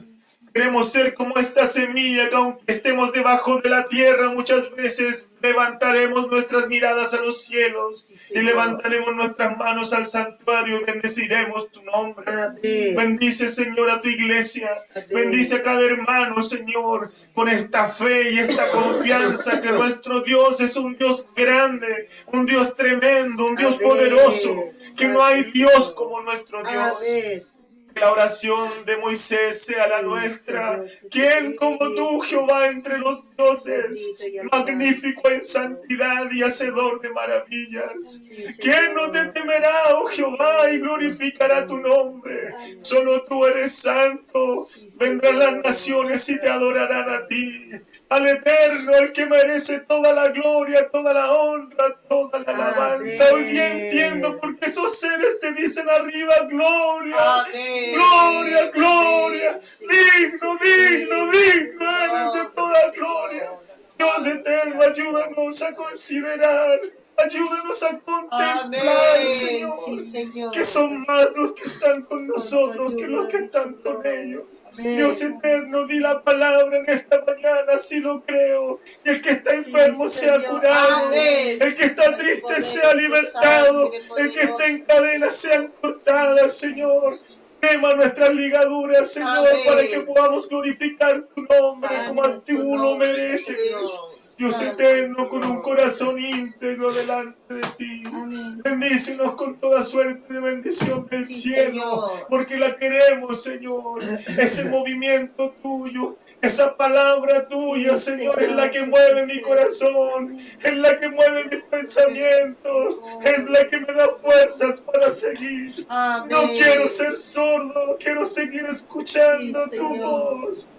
Queremos ser como esta semilla que aunque estemos debajo de la tierra, muchas veces levantaremos nuestras miradas a los cielos Sí, y Señor. levantaremos nuestras manos al santuario y bendeciremos tu nombre. Amén. Bendice, Señor, a tu iglesia. Amén. Bendice a cada hermano, Señor, con esta fe y esta confianza que nuestro Dios es un Dios grande, un Dios tremendo, un Dios Amén. poderoso, que no hay Dios como nuestro Dios. Amén. Que la oración de Moisés sea la nuestra. ¿Quién como tú, Jehová, entre los dioses? Bendito y alabado. Magnífico en santidad y hacedor de maravillas. Sí, Señor. ¿Quién no te temerá, oh Jehová, y glorificará tu nombre? Solo tú eres santo. Vendrán las naciones y te adorarán a ti. Al Eterno, al que merece toda la gloria, toda la honra, toda la alabanza. Amén. Hoy día entiendo por qué esos seres te dicen arriba, gloria, Amén. gloria, gloria. Sí, Digno, digno, digno eres de Señor. toda gloria. Dios eterno, ayúdanos a considerar, ayúdanos a contemplar, Amén. Señor, Sí, Señor. que son más los que están con nosotros que los que están con ellos. Amén. Dios eterno, di la palabra en esta mañana, si lo creo. Y el que está enfermo Sí, sea Señor. curado. Amén. El que está triste sea libertado. El que está en cadenas sean cortadas, Señor. Quema nuestras ligaduras, Señor, Amén. para que podamos glorificar tu nombre como Santo tú lo nombre de mereces. Dios. Dios Santo eterno, con un Señor. corazón íntegro delante de ti. Amén. Bendícenos con toda suerte de bendición del Sí, cielo, Señor. porque la queremos, Señor. Ese movimiento tuyo, esa palabra tuya, Sí, Señor, es Señor. la que mueve mi Sí. corazón, es la que mueve mis pensamientos, es la que me da fuerzas para seguir. Amén. No quiero ser sordo, quiero seguir escuchando Sí, tu Señor. voz.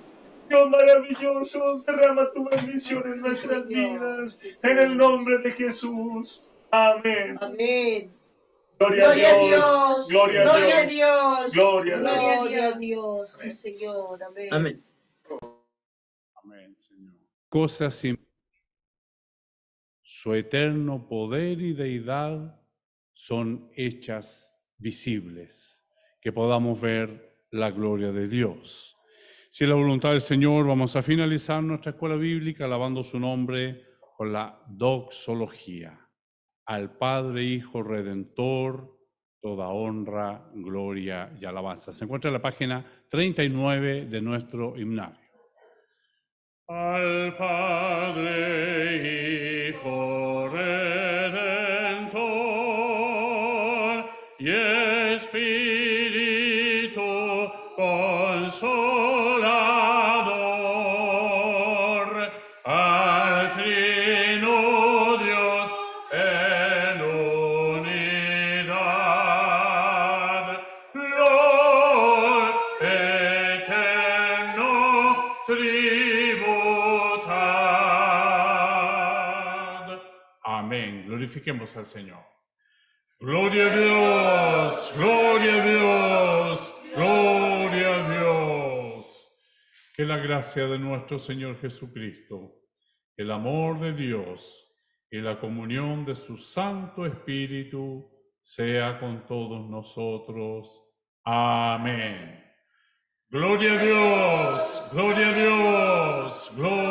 Dios maravilloso, derrama tu bendición en Sí, nuestras Señor. vidas, Sí, en el Señor. nombre de Jesús. Amén. Amén. Gloria a Gloria a Dios, Dios. gloria a Gloria a Dios, Dios. gloria a Dios. Gloria a Dios. Sí, Señor. Amén. Amén. Amén, Señor. Cosas sin su eterno poder y deidad son hechas visibles, que podamos ver la gloria de Dios. Si es la voluntad del Señor, vamos a finalizar nuestra escuela bíblica alabando su nombre con la doxología. Al Padre, Hijo, Redentor, toda honra, gloria y alabanza. Se encuentra en la página 39 de nuestro himnario. Al Padre, Hijo, Redentor y Espíritu Consolador, al Trino Dios en unidad, Lord eterno tributad. Amén. Glorifiquemos al Señor. Gloria a Dios, gloria a Dios, gloria a Dios. Que la gracia de nuestro Señor Jesucristo, el amor de Dios y la comunión de su Santo Espíritu sea con todos nosotros. Amén. Gloria a Dios, gloria a Dios, gloria